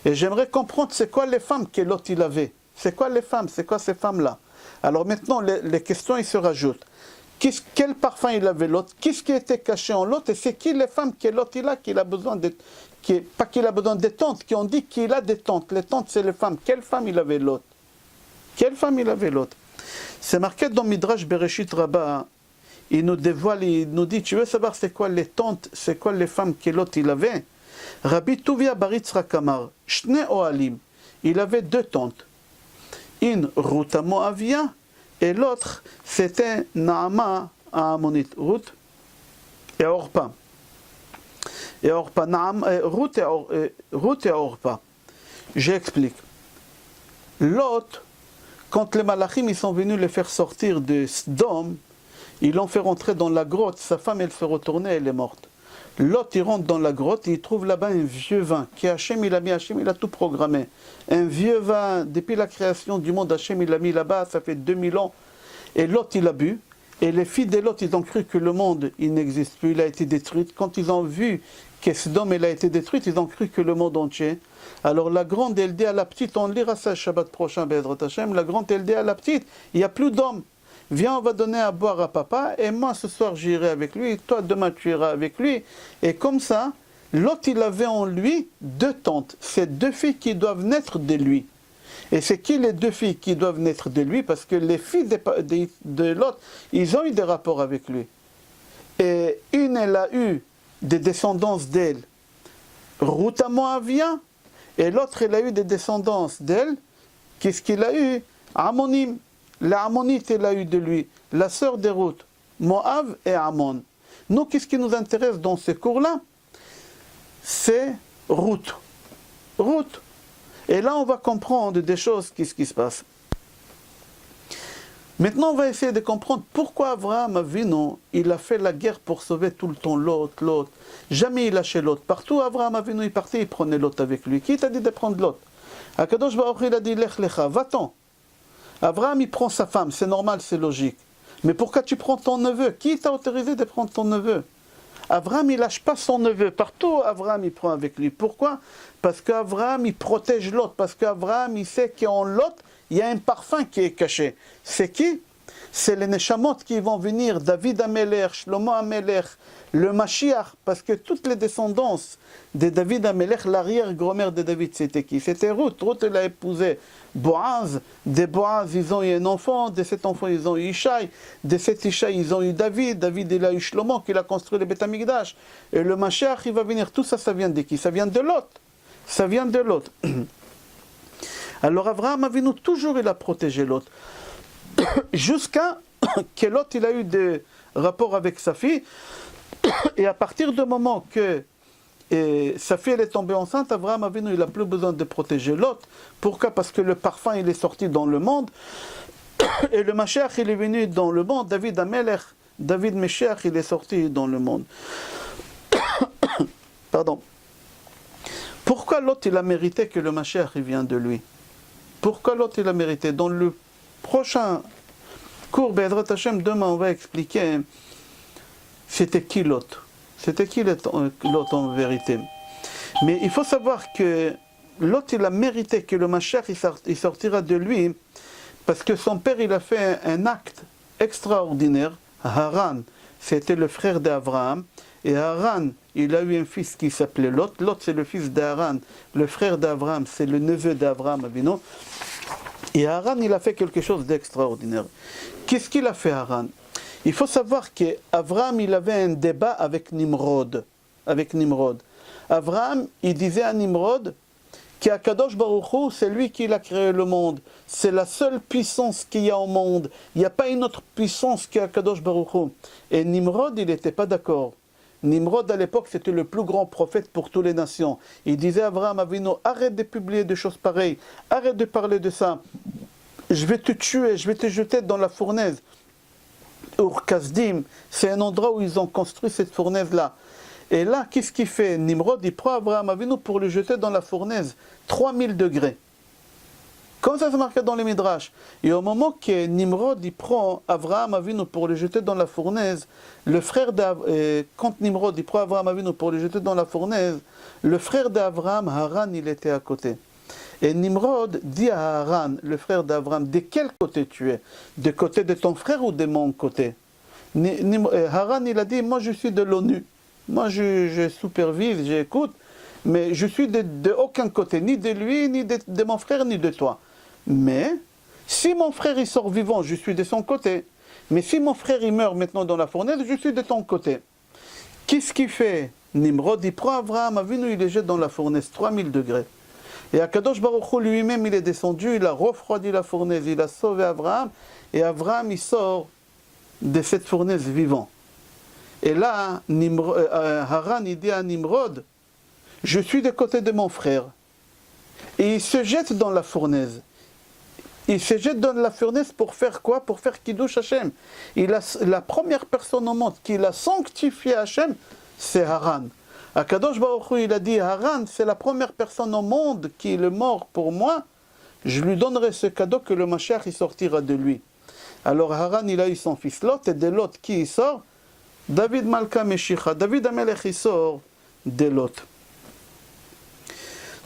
A: Et j'aimerais comprendre, c'est quoi les femmes que Lot, il avait? C'est quoi les femmes? C'est quoi ces femmes-là? Alors maintenant, les questions, ils se rajoutent. Quel parfum il avait l'autre? Qu'est-ce qui était caché en l'autre? Et c'est qui les femmes que l'autre il a, qu'il a besoin de... pas qu'il a besoin des tantes, qui ont dit qu'il a des tantes. Les tantes, c'est les femmes. Quelle femme il avait l'autre? Quelle femme il avait l'autre? C'est marqué dans Midrash Bereshit Rabbah. Il nous dévoile, il nous dit, tu veux savoir c'est quoi les tantes, c'est quoi les femmes que l'autre il avait? Rabbi Tuvia Bar Yitzchak Amar, Shne Ohalim, il avait deux tantes. Une Ruta Moavia, et l'autre, c'était Naama à Ammonite. Ruth et Orpa. Et Orpa, Ruth et Orpa. J'explique. Lot, quand les Malachim ils sont venus les faire sortir de Sdom, Ils l'ont fait rentrer dans la grotte, sa femme elle se retournait, elle est morte. Lot il rentre dans la grotte et il trouve là-bas un vieux vin qui Hachem il a mis, Hachem il a tout programmé. Un vieux vin, depuis la création du monde, Hachem il l'a mis là-bas, ça fait 2000 ans. Et Lot il a bu. Et les filles de Lot ils ont cru que le monde il n'existe plus, il a été détruit. Quand ils ont vu que Sodome elle a été détruite, ils ont cru que le monde entier. Alors la grande elle dit à la petite, on lira ça le Shabbat prochain, Be'ezrat Hashem, la grande elle dit à la petite, il n'y a plus d'hommes. Viens, on va donner à boire à papa, et moi ce soir j'irai avec lui, toi demain tu iras avec lui. Et comme ça, Lot il avait en lui 2 tantes, c'est 2 filles qui doivent naître de lui. Et c'est qui les 2 filles qui doivent naître de lui? Parce que les filles de Lot, ils ont eu des rapports avec lui. Et une, elle a eu des descendances d'elle, Ruth à Moavia, et l'autre, elle a eu des descendances d'elle. Qu'est-ce qu'il a eu? Ammonim. La Ammonite, elle a eu de lui, la sœur de Ruth, Moab et Ammon. Nous, qu'est-ce qui nous intéresse dans ce cours-là? C'est Ruth. Ruth. Et là, on va comprendre des choses, qu'est-ce qui se passe. Maintenant, on va essayer de comprendre pourquoi Abraham Avinu, il a fait la guerre pour sauver tout le temps l'autre. Jamais il lâchait l'autre. Partout, Abraham Avinu, il partait, il prenait l'autre avec lui. Qui t'a dit de prendre l'autre? Akadosh Baruch Hu, il a dit, Lech Lecha, va-t'en. Abraham, il prend sa femme, c'est normal, c'est logique. Mais pourquoi tu prends ton neveu? Qui t'a autorisé de prendre ton neveu? Abraham, il lâche pas son neveu. Partout, Abraham, il prend avec lui. Pourquoi? Parce qu'Abraham, il protège l'autre. Parce qu'Abraham, il sait qu'en l'autre, il y a un parfum qui est caché. C'est qui? C'est les Neshamot qui vont venir, David Amelech, Shlomo Amelech, le Mashiach, parce que toutes les descendances de David Amelech, l'arrière-grand-mère de David, c'était qui? C'était Ruth. Ruth, elle a épousé Boaz. De Boaz, ils ont eu un enfant. De cet enfant, ils ont eu Ishaï. De cet Ishaï, ils ont eu David. David, il a eu Shlomo, qui a construit le Beth Amikdash. Et le Mashiach, il va venir. Tout ça, ça vient de qui? Ça vient de l'autre. Ça vient de l'autre. Alors, Abraham Avinu, toujours, il a protégé l'autre. Jusqu'à que l'autre, il a eu des rapports avec sa fille. Et à partir du moment que sa fille elle est tombée enceinte, Abraham Avinu, il n'a plus besoin de protéger l'autre. Pourquoi? Parce que le parfum, il est sorti dans le monde. Et le Mashiach, il est venu dans le monde. David Amelech, David Mashiach, il est sorti dans le monde. Pardon. Pourquoi l'autre, il a mérité que le Mashiach, il vient de lui? Pourquoi l'autre, il a mérité? Dans le prochain cours, Be'ezrat Hashem, demain, on va expliquer c'était qui l'autre. C'était qui l'autre en vérité. Mais il faut savoir que l'autre, il a mérité que le Mashiach, il sortira de lui, parce que son père, il a fait un acte extraordinaire. Haran, c'était le frère d'Abraham, et Haran, il a eu un fils qui s'appelait Lot. Lot, c'est le fils d'Haran. Le frère d'Abraham, c'est le neveu d'Abraham Avinu. Et Haran, il a fait quelque chose d'extraordinaire. Qu'est-ce qu'il a fait, Haran? Il faut savoir qu'Abraham, il avait un débat avec Nimrod. Abraham, il disait à Nimrod qu'Akadosh Baruch Hu, c'est lui qui a créé le monde. C'est la seule puissance qu'il y a au monde. Il n'y a pas une autre puissance qu'Akadosh Baruch Hu. Et Nimrod, il n'était pas d'accord. Nimrod, à l'époque, c'était le plus grand prophète pour toutes les nations. Il disait à Abraham Avinu, arrête de publier des choses pareilles. Arrête de parler de ça. Je vais te tuer, je vais te jeter dans la fournaise. Ur-Kasdim, c'est un endroit où ils ont construit cette fournaise-là. Et là, qu'est-ce qu'il fait? Nimrod, il prend Abraham Avinu pour le jeter dans la fournaise. 3000 degrés. Comme ça, c'est marqué dans les Midrash. Et au moment que Nimrod, il prend Abraham Avinu pour le jeter dans la fournaise, quand Nimrod, il prend Abraham Avinu pour le jeter dans la fournaise, le frère d'Abraham, Haran, il était à côté. Et Nimrod dit à Haran, le frère d'Abraham, de quel côté tu es? De côté de ton frère ou de mon côté? Haran, il a dit, moi je suis de l'ONU. Moi je supervise, j'écoute, mais je suis de aucun côté, ni de lui, ni de mon frère, ni de toi. Mais, si mon frère il sort vivant, je suis de son côté. Mais si mon frère il meurt maintenant dans la fournaise, je suis de ton côté. Qu'est-ce qu'il fait? Nimrod, il prend Abraham Avinu, il les jette dans la fournaise, 3000 degrés. Et Akadosh Baruch Hu lui-même, il est descendu, il a refroidi la fournaise, il a sauvé Abraham, et Abraham, il sort de cette fournaise vivant. Et là, Haran, il dit à Nimrod, je suis de côté de mon frère. Et il se jette dans la fournaise. il se jette dans la fournaise pour faire quoi? Pour faire Kiddush Hashem. La première personne au monde qui l'a sanctifié Hashem, c'est Haran. Akadosh Baruch Hu, il a dit, Haran, c'est la première personne au monde qui est mort pour moi, je lui donnerai ce cadeau que le Mashiach il sortira de lui. Alors Haran, il a eu son fils Lot, et de Lot qui sort? David Malka Meshicha. David Amelech il sort de Lot.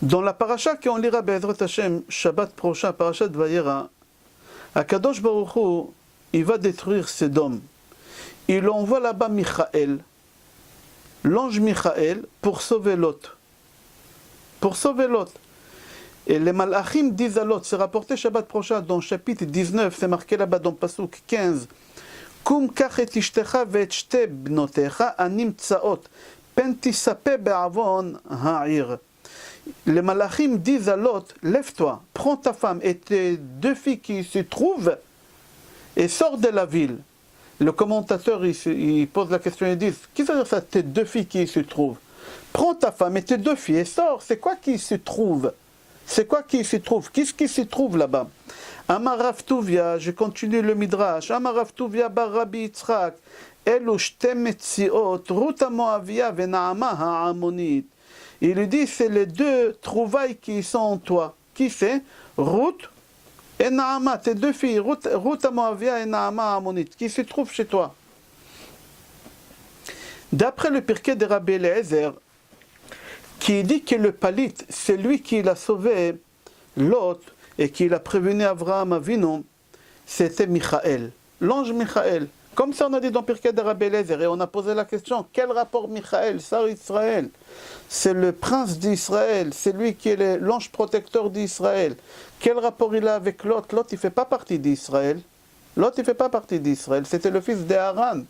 A: Dans la paracha qu'on lira Be'ezrat Hashem, Shabbat prochain, parachat Vayera, Akadosh Baruch Hu, il va détruire Sodome. Il envoie là-bas Michaël, l'ange Michaël, pour sauver Lot. Pour sauver Lot. Et les Malachim disent à Lot, c'est rapporté Shabbat prochain dans chapitre 19, c'est marqué là-bas dans Pasuk 15. Kum kach et ishtecha ve'et shte bnotecha anim tsaot, pen tisape be'avon ha'ir. Les Malachim disent à Lot, lève-toi, prends ta femme et tes deux filles qui se trouvent et sors de la ville. Le commentateur il pose la question et dit, qu'est-ce que ça veut dire ça, tes deux filles qui se trouvent? Prends ta femme et tes deux filles et sors. C'est quoi qui se trouve? C'est quoi qui se trouve? Qu'est-ce qui se trouve là-bas? Amar Rav Tuvia, je continue le Midrash. Amar Rav Tuvia bar Rabbi Yitzchak, Elu shte metziot, Ruth Moavia ve Naama ha'amonit. Il lui dit, c'est les deux trouvailles qui sont en toi. Qui c'est? Ruth et Naama, tes deux filles, Ruth Moavia et Naama ha'amonit, qui se trouvent chez toi. D'après le Pirkei de Rabbi Eliezer, qui dit que le Palit, c'est lui qui l'a sauvé, Lot, et qui l'a prévenu Avraham Avinu, c'était Michaël, l'ange Michaël. Comme ça on a dit dans Pirkei de Rabbi Eliezer, et on a posé la question, quel rapport Michaël, Sar Israël? C'est le prince d'Israël, c'est lui qui est l'ange protecteur d'Israël. Quel rapport il a avec Lot? Lot, il ne fait pas partie d'Israël. Lot, il ne fait pas partie d'Israël, c'était le fils d'Aaron.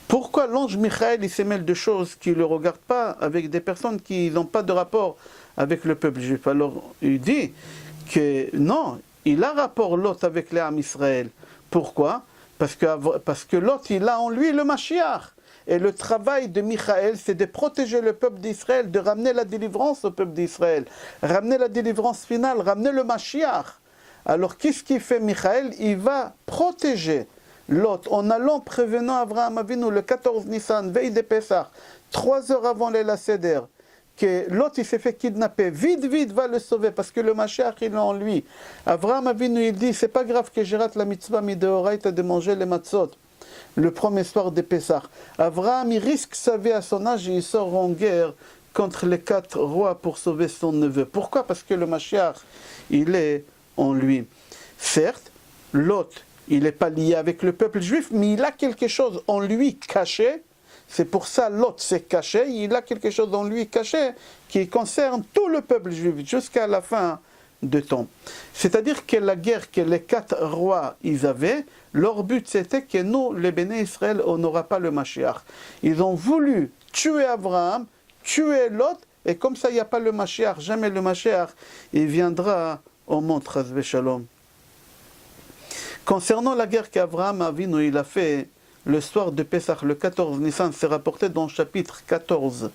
A: Pourquoi l'ange Michaël, il se mêle de choses qui ne le regardent pas avec des personnes qui n'ont pas de rapport avec le peuple juif? Alors, il dit que non, il a rapport Lot avec les âmes Israël. Pourquoi? Parce que Lot, il a en lui le Mashiach. Et le travail de Michaël, c'est de protéger le peuple d'Israël, de ramener la délivrance au peuple d'Israël, ramener la délivrance finale, ramener le Mashiach. Alors, qu'est-ce qu'il fait Michaël? Il va protéger Lot, en allant prévenant Avraham Avinu le 14 Nissan, veille de Pessah, 3 heures avant l'Ela Seder, que Lot il s'est fait kidnapper, vite va le sauver, parce que le Mashiach il est en lui. Avraham Avinu il dit, c'est pas grave que je rate la mitzvah mideoraita de manger les matzot, le premier soir de Pessah. Avraham il risque sa vie à son âge et il sort en guerre contre les 4 rois pour sauver son neveu. Pourquoi? Parce que le Mashiach il est en lui. Certes, Lot il n'est pas lié avec le peuple juif, mais il a quelque chose en lui caché. C'est pour ça Lot s'est caché. Il a quelque chose en lui caché qui concerne tout le peuple juif jusqu'à la fin de temps. C'est-à-dire que la guerre que les 4 rois ils avaient, leur but c'était que nous, les Béné Israël, on n'aura pas le Mashiach. Ils ont voulu tuer Abraham, tuer Lot, et comme ça il n'y a pas le Mashiach, jamais le Mashiach, il viendra au monde Chas v'Shalom. Concernant la guerre qu'Avraham Avinu il a fait le soir de Pessah, le 14 Nissan, c'est rapporté dans le chapitre 14,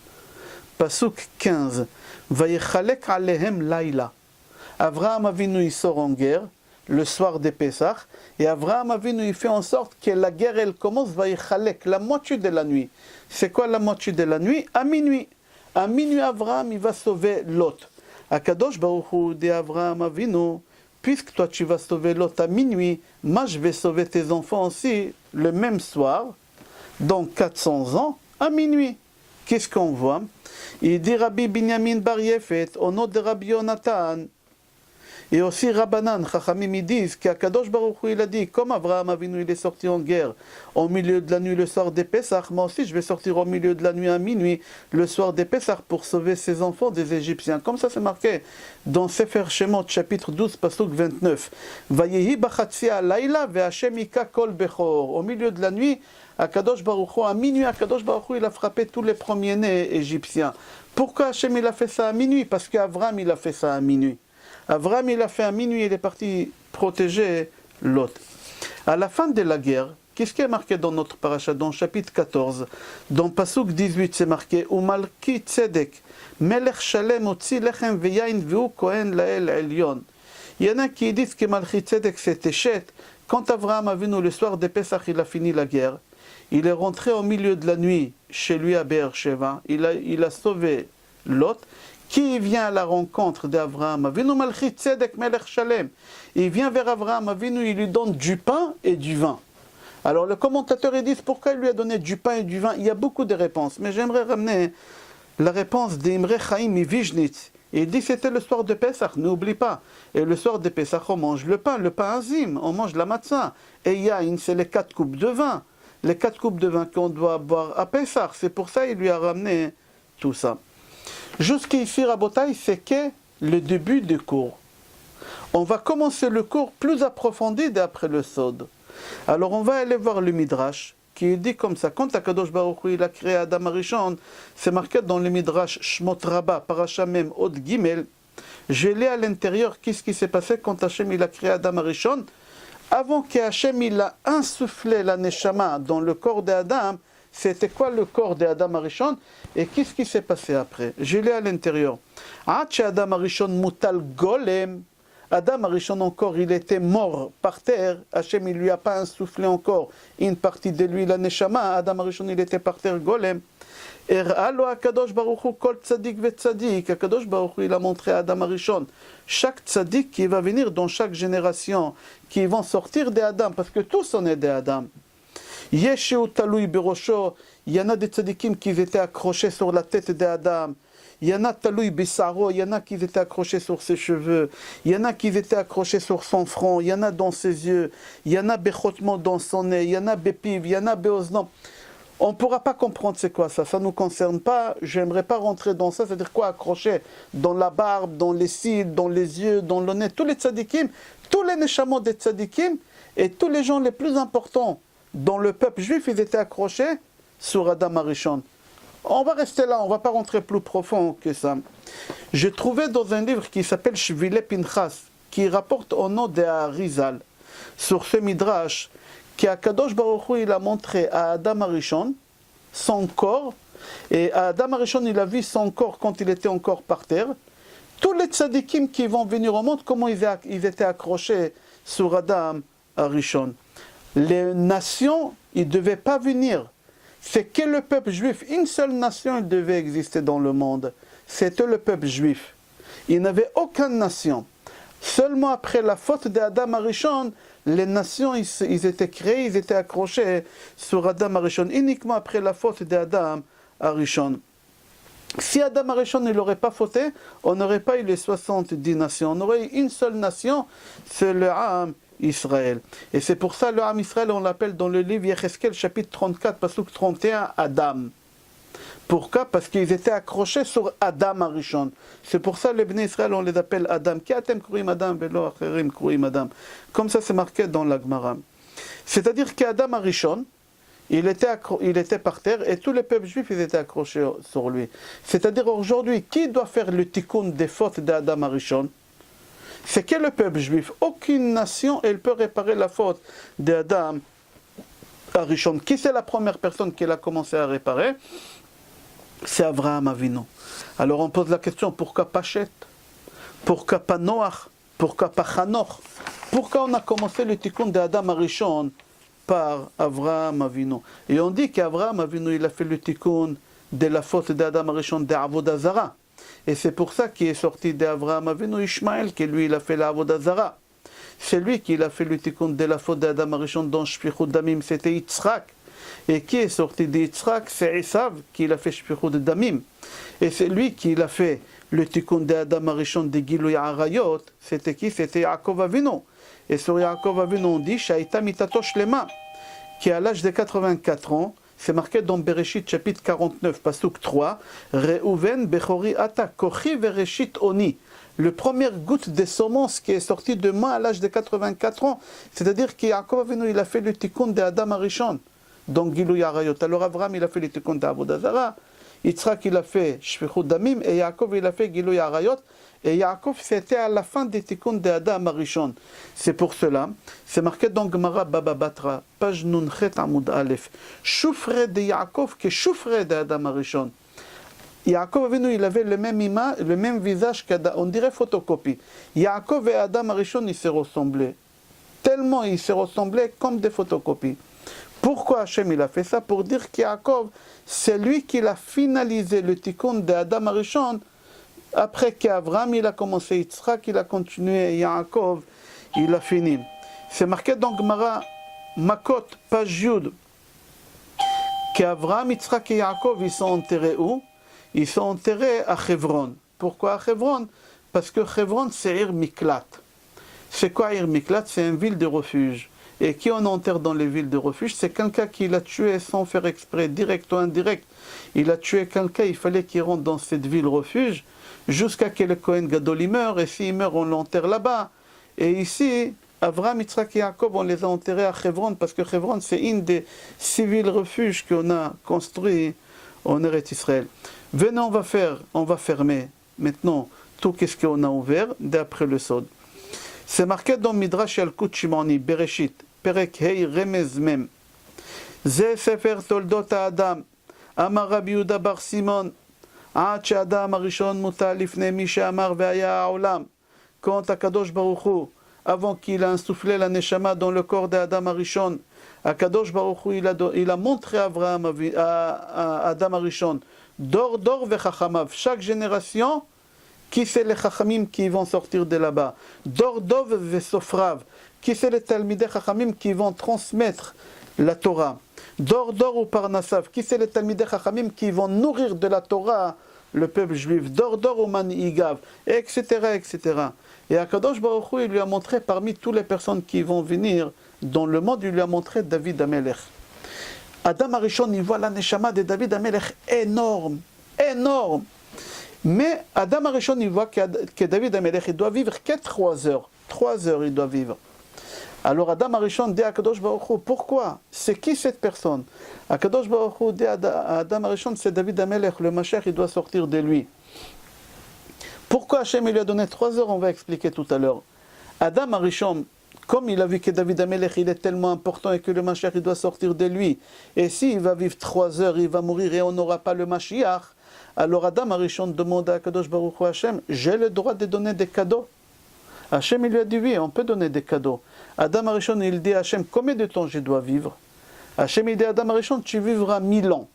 A: Pasuk 15. Vayechalek alehem laila. Avraham Avinu il sort en guerre le soir de Pessah, et Avraham Avinu il fait en sorte que la guerre elle commence, vayechalek, la moitié de la nuit. C'est quoi la moitié de la nuit? À minuit. À minuit, Avraham il va sauver Lot. Akadosh Baruch Hu dit Avraham Avinu, puisque toi tu vas sauver Lot à minuit, moi je vais sauver tes enfants aussi le même soir, dans 400 ans, à minuit. Qu'est-ce qu'on voit? Il dit Rabbi Binyamin Bar Yefet, au nom de Rabbi Yonatan, et aussi Rabbanan, Chachamim, ils disent qu'Akadosh Baruch Hu il a dit, comme Avraham Avinu il est sorti en guerre au milieu de la nuit le soir des Pessah, moi aussi je vais sortir au milieu de la nuit à minuit le soir des Pessah pour sauver ses enfants des Égyptiens. Comme ça c'est marqué dans Sefer Shemot chapitre 12 pasuk 29. Vayehi bachatsia laila ve'Hashem ika kol bechor. Au milieu de la nuit, Akadosh Baruch Hu, à minuit, Akadosh Baruch Hu il a frappé tous les premiers-nés égyptiens. Pourquoi Hachem il a fait ça à minuit? Parce qu'Avraham il a fait ça à minuit. Avraham il a fait à minuit, il est parti protéger Lot. À la fin de la guerre, qu'est-ce qui est marqué dans notre parasha, dans chapitre 14? Dans Pasuk 18, c'est marqué Umalki tzedek, melech shalem otzi lechem veyain veu kohen lael elyon. Il y en a qui disent que Malchit Tzedek c'était Chet. Quand Abraham Avinu, le soir de Pessah, il a fini la guerre, il est rentré au milieu de la nuit chez lui à Be'er Sheva, il a sauvé Lot, qui vient à la rencontre d'Abraham Avinu, Malchit Tzedek Melech Shalem. Il vient vers Abraham Avinu, il lui donne du pain et du vin. Alors le commentateur il dit pourquoi il lui a donné du pain et du vin. Il y a beaucoup de réponses, mais j'aimerais ramener la réponse d'Imre Chaim Mivijnitz. Il dit c'était le soir de Pessah, n'oublie pas. Et le soir de Pessah, on mange le pain azim, on mange la matzah. Et yain, c'est les 4 coupes de vin. Les 4 coupes de vin qu'on doit boire à Pessah. C'est pour ça qu'il lui a ramené tout ça. Jusqu'ici, Rabotai, c'est que le début du cours. On va commencer le cours plus approfondi d'après le Sod. Alors on va aller voir le Midrash, qui dit comme ça, quand Akadosh Baruch Hu il a créé Adam Arishon, c'est marqué dans le Midrash Shmot Rabbah, Parasha Mem Od Gimel. Je l'ai à l'intérieur, qu'est-ce qui s'est passé quand Hachem il a créé Adam Arishon. Avant qu'Hachem il a insufflé la Neshama dans le corps d'Adam, c'était quoi le corps d'Adam Arishon et qu'est-ce qui s'est passé après? Je l'ai à l'intérieur. Adam Arishon Mutal Golem. Adam Arishon encore, il était mort par terre. Hachem, il lui a pas insufflé encore une partie de lui, la Neshama. Adam Arishon, il était par terre, Golem. Er'alo Akadosh Baruch Hu kol tzadik ve tzadik. Akadosh Baruch Hu, il a montré à Adam Arishon chaque tzadik qui va venir dans chaque génération, qui vont sortir d'Adam, parce que tous on est d'Adam. Yesheu talui birosho. Il y en a des tzadikim qui étaient accrochés sur la tête d'Adam. Il y en a Taloui Bessaro, il y en a qui étaient accrochés sur ses cheveux, il y en a qui étaient accrochés sur son front, il y en a dans ses yeux, il y en a Bechotmo dans son nez, il y en a Bepiv, il y en a Beoznom. On ne pourra pas comprendre c'est quoi ça, ça ne nous concerne pas, j'aimerais pas rentrer dans ça, c'est-à-dire quoi accroché dans la barbe, dans les cils, dans les yeux, dans le nez, tous les tzadikim, tous les neshamot des tzadikim et tous les gens les plus importants dans le peuple juif, ils étaient accrochés sur Adam Arishon. On va rester là, on ne va pas rentrer plus profond que ça. J'ai trouvé dans un livre qui s'appelle Shvile Pinchas, qui rapporte au nom de Arizal, sur ce Midrash, qu'Akadosh Baruch Hu il a montré à Adam Arishon son corps, et à Adam Arishon il a vu son corps quand il était encore par terre. Tous les tzadikim qui vont venir au monde, comment ils étaient accrochés sur Adam Arishon. Les nations, ils ne devaient pas venir. C'est que le peuple juif, une seule nation il devait exister dans le monde. C'était le peuple juif. Il n'y avait aucune nation. Seulement après la faute d'Adam Arishon, les nations ils étaient créés, ils étaient accrochés sur Adam Arishon. Uniquement après la faute d'Adam Arishon. Si Adam Arishon n'aurait pas fauté, on n'aurait pas eu les 70 nations. On aurait eu une seule nation, c'est le Am Israël. Et c'est pour ça le Am Israël, on l'appelle dans le livre Yecheskel, chapitre 34, pasuk 31, Adam. Pourquoi? Parce qu'ils étaient accrochés sur Adam Arishon. C'est pour ça les Bnei Israël, on les appelle Adam. Ki atem kourim Adam, velo acherim kourim Adam. Comme ça, c'est marqué dans la Gemara. C'est-à-dire qu'Adam Arishon, il était par terre et tous les peuples juifs ils étaient accrochés sur lui. C'est-à-dire aujourd'hui, qui doit faire le tikkun des fautes d'Adam Arishon? C'est que le peuple juif. Aucune nation elle peut réparer la faute d'Adam Arishon. Qui c'est la première personne qui a commencé à réparer? C'est Avraham Avinu. Alors on pose la question, pourquoi pas Chet? Pourquoi pas Noach? Pourquoi pas Hanoch? Pourquoi on a commencé le tikkun d'Adam Arishon par Avraham Avinu? Et on dit qu'Avraham Avinu il a fait le tikkun de la faute d'Adam Arishon d'Avodah Zara. Et c'est pour ça qu'il est sorti d'Avraham Avinu Ishmaël, qui lui il a fait l'Avodah Zara. C'est lui qui a fait le tikkun de la faute d'Adam Arishon dans Shpichut Damim, c'était Yitzhak. Et qui est sorti d'Yitzhak, c'est Esav qui a fait Shpichut Damim. Et c'est lui qui a fait le tikkun d'Adam Arishon de Giluy Arayot. C'était qui? C'était Yaakov Avinu. Et sur Yaakov Avinu on dit Shaita mitato shlema, qui à l'âge de 84 ans, c'est marqué dans Bereshit chapitre 49, pasuk 3, Reuven bechori ata kochi vereshit oni. Le première goutte de semence qui est sortie de moi à l'âge de 84 ans, c'est-à-dire que Yaakov Avinu il a fait le tikkun d'Adam Arishon. Donc Giluy Arayot. Alors Abraham il a fait le tikkun d'Avodah Zara, Yitzhak il a fait Shpichut Damim et Yaakov il a fait Giluy Arayot. Et Yaakov c'était à la fin des tikkun d'Adam Arishon. C'est pour cela, c'est marqué dans Gemara Baba Batra, page Nunchet Amud Aleph, Choufre de Yaakov que Choufre d'Adam Arishon. Yaakov Avinu, il avait le même visage qu'Adam, on dirait photocopie. Yaakov et Adam Arishon, ils se ressemblaient. Tellement ils se ressemblaient comme des photocopies. Pourquoi Hachem il a fait ça? Pour dire qu'Yaakov, c'est lui qui a finalisé le tikkun d'Adam Arishon. Après qu'Abraham il a commencé, Yitzhak il a continué, Yaakov il a fini. C'est marqué dans Gemara, Makot, page Yud, qu'Abraham, Yitzhak et Yaakov ils sont enterrés où? Ils sont enterrés à Hebron. Pourquoi à Hebron? Parce que Hebron c'est Ir Miklat. C'est quoi Ir Miklat? C'est une ville de refuge. Et qui on enterre dans les villes de refuge? C'est quelqu'un qui l'a tué sans faire exprès, direct ou indirect. Il a tué quelqu'un, il fallait qu'il rentre dans cette ville refuge jusqu'à que le Kohen Gadol il meurt. Et s'il meurt, on l'enterre là-bas. Et ici, Avraham, Yitzhak et Yaakov, on les a enterrés à Hebron parce que Hebron, c'est une des 6 villes refuges qu'on a construit en Eretz Israël. Venez, on va fermer maintenant tout ce qu'on a ouvert d'après le Sod. C'est marqué dans Midrash Yalkut Shimoni, Bereshit, Perek Hei Remez Mem. Ze Sefer Toldot Adam, Amar Rabbi Yehuda bar Simon, Ad she'Adam Arishon muta lifnei mi she'amar ve'haya ha'olam. Quand Akadosh Baruch Hu, avant qu'il a insoufflé la neshama dans le corps d'Adam Arishon, Akadosh Baruch Hu, il a montré à Adam Arishon, Dor ve'chachamav, chaque génération, qui c'est les chachamim qui vont sortir de là-bas? Dor dov ve'sofrav, qui c'est les talmidei chachamim qui vont transmettre la Torah? Dor ou parnasav, qui c'est les talmidei chachamim qui vont nourrir de la Torah le peuple juif? Dor ou manigav, etc., etc. Et Akadosh Baruch Hu, il lui a montré parmi toutes les personnes qui vont venir dans le monde, il lui a montré David Amelech. Adam Arishon, il voit la neshama de David Amelech énorme, énorme. Mais Adam Arishon, il voit que David Amelech, il doit vivre que 3 heures. 3 heures, il doit vivre. Alors Adam Arishon dit à Akadosh Baruch Hu, pourquoi? C'est qui cette personne? Akadosh Baruch Hu dit à Adam Arishon, c'est David Amelech, le Mashiach, il doit sortir de lui. Pourquoi Hachem il lui a donné 3 heures? On va expliquer tout à l'heure. Adam Arishon, comme il a vu que David Amelech il est tellement important et que le Mashiach il doit sortir de lui, et s'il va vivre 3 heures, il va mourir et on n'aura pas le Mashiach, alors Adam Arishon demande à Kadosh Baruch Hu Hachem, j'ai le droit de donner des cadeaux? Hachem il lui a dit oui, on peut donner des cadeaux. Adam Arishon il dit à Hachem, combien de temps je dois vivre? Hachem il dit à Adam Arishon, tu vivras 1000 ans.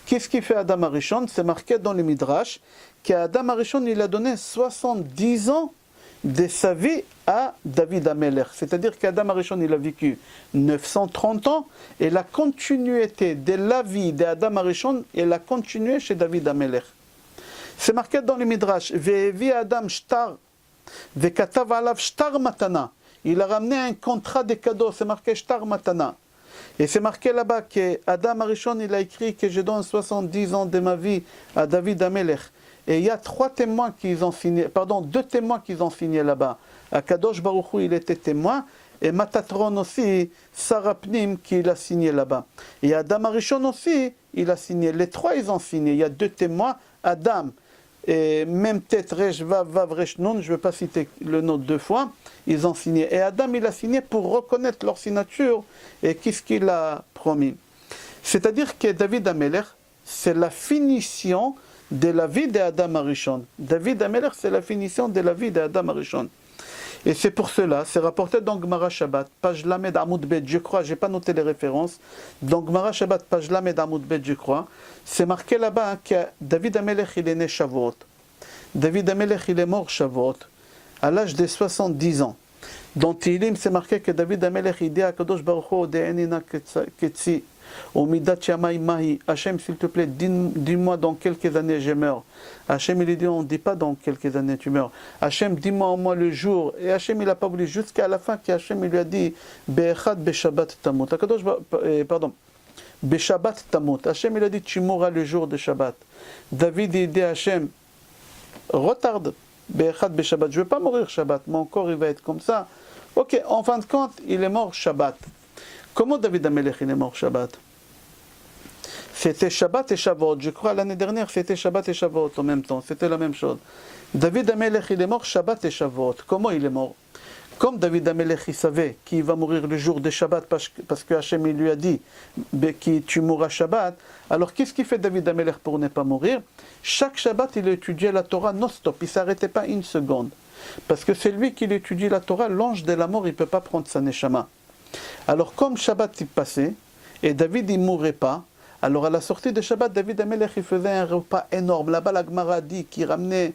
A: Qu'est-ce qu'il fait Adam Arishon? C'est marqué dans le Midrash qu'Adam Arishon il a donné 70 ans de sa vie à David Amelech. C'est-à-dire qu'Adam Arishon il a vécu 930 ans et la continuité de la vie d'Adam Arishon, elle a continué chez David Amelech. C'est marqué dans le Midrash, Ve'evi Adam shtar, ve'katav alav shtar matana. Il a ramené un contrat de cadeaux, c'est marqué shtar matana. Et c'est marqué là-bas qu'Adam Arishon il a écrit que je donne 70 ans de ma vie à David Amelech. Et il y a 2 témoins qui ont signé là-bas. Akadosh Baruch Hu, il était témoin, et Matatron aussi, Sarah Pnim, qui l'a signé là-bas. Et Adam Arishon aussi, il a signé. Les 3, ils ont signé. Il y a 2 témoins, Adam, et même tête Resh Vav Vav Resh Nun, je ne vais pas citer le nom 2 fois, ils ont signé. Et Adam, il a signé pour reconnaître leur signature, et qu'est-ce qu'il a promis. C'est-à-dire que David Amelech, c'est la finition de la vie d'Adam Arishon. David Amelech, c'est la finition de la vie d'Adam Arishon. Et c'est pour cela, c'est rapporté dans Gemara Shabbat, page Lamed Amoud Bet, je crois, je n'ai pas noté les références, dans Gemara Shabbat, page Lamed Amoud Bet, je crois, c'est marqué là-bas hein, que David Amelech, il est né Shavuot. David Amelech, il est mort Shavuot, à l'âge de 70 ans. Dans Tehillim, c'est marqué que David Amelech, il dit à Kadosh Baruch Hu, De'enina Ketsi, au Midat Yamai Mahi, Hachem, s'il te plaît, dis-moi dans quelques années je meurs. Hachem, il dit, on ne dit pas dans quelques années tu meurs. Hachem, dis-moi au moins le jour. Et Hachem, il n'a pas voulu jusqu'à la fin qu'Hachem, il lui a dit, Be'echad Be'Shabbat Tamut. Pardon. Be'Shabbat Tamut. Hachem, il a dit, tu mourras le jour de Shabbat. David, il dit à Hachem, retarde Be'echad Be'Shabbat. Je ne veux pas mourir Shabbat. Mon corps, il va être comme ça. Ok, en fin de compte, il est mort Shabbat. Comment David Amelech il est mort Shabbat? C'était Shabbat et Shavuot. Je crois l'année dernière c'était Shabbat et Shavuot en même temps. C'était la même chose. David Amelech il est mort Shabbat et Shavuot. Comment il est mort? Comme David Amelech, il savait qu'il va mourir le jour de Shabbat parce que Hachem il lui a dit que tu mourras Shabbat, alors qu'est-ce qu'il fait David Amelech pour ne pas mourir? Chaque Shabbat, il étudiait la Torah non-stop, il ne s'arrêtait pas une seconde. Parce que c'est lui qui étudie la Torah, l'ange de la mort, il ne peut pas prendre sa neshama. Alors comme Shabbat il passait, et David il ne mourait pas, alors à la sortie de Shabbat, David Amelech il faisait un repas énorme. Là-bas la Gemara dit qu'il ramenait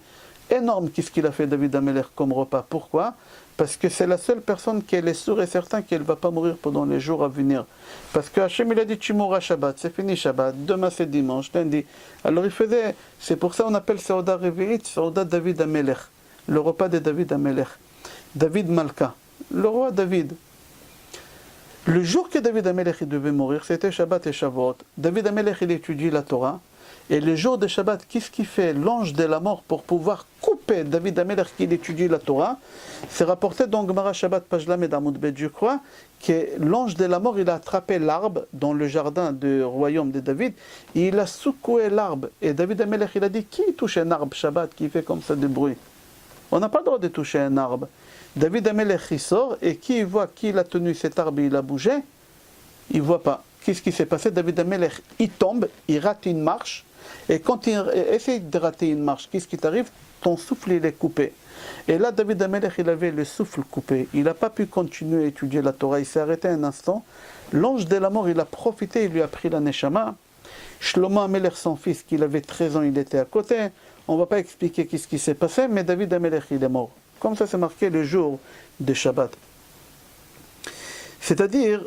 A: énorme qu'est-ce qu'il a fait David Amelech comme repas. Pourquoi? Parce que c'est la seule personne qui est sûre et certain qu'elle ne va pas mourir pendant les jours à venir. Parce que Hachem il a dit tu mourras Shabbat, c'est fini Shabbat, demain c'est dimanche, lundi. Alors il faisait, c'est pour ça qu'on appelle Seuda Revi'it, Seuda David Amelech, le repas de David Amelech. David Malka, le roi David. Le jour que David Amelech devait mourir, c'était Shabbat et Shavuot. David Amelech il étudie la Torah. Et le jour de Shabbat, qu'est-ce qu'il fait l'ange de la mort pour pouvoir couper David Amelech qui étudie la Torah? C'est rapporté dans Gemara Shabbat, page Lamed Amud Bet, je crois, que l'ange de la mort il a attrapé l'arbre dans le jardin du royaume de David. Et il a secoué l'arbre. Et David Amelech il a dit qui touche un arbre Shabbat qui fait comme ça de bruit? On n'a pas le droit de toucher un arbre. David Amelech il sort et qui voit qu'il a tenu cet arbre et il a bougé, il ne voit pas. Qu'est-ce qui s'est passé? David Amelech il tombe, il rate une marche et quand il essaie de rater une marche, qu'est-ce qui t'arrive? Ton souffle il est coupé. Et là David Amelech il avait le souffle coupé, il n'a pas pu continuer à étudier la Torah, il s'est arrêté un instant. L'ange de la mort il a profité, il lui a pris la neshama. Shlomo Amelech son fils qui avait 13 ans il était à côté. On ne va pas expliquer qu'est-ce qui s'est passé, mais David Amelech il est mort. Comme ça c'est marqué le jour de Shabbat. C'est-à-dire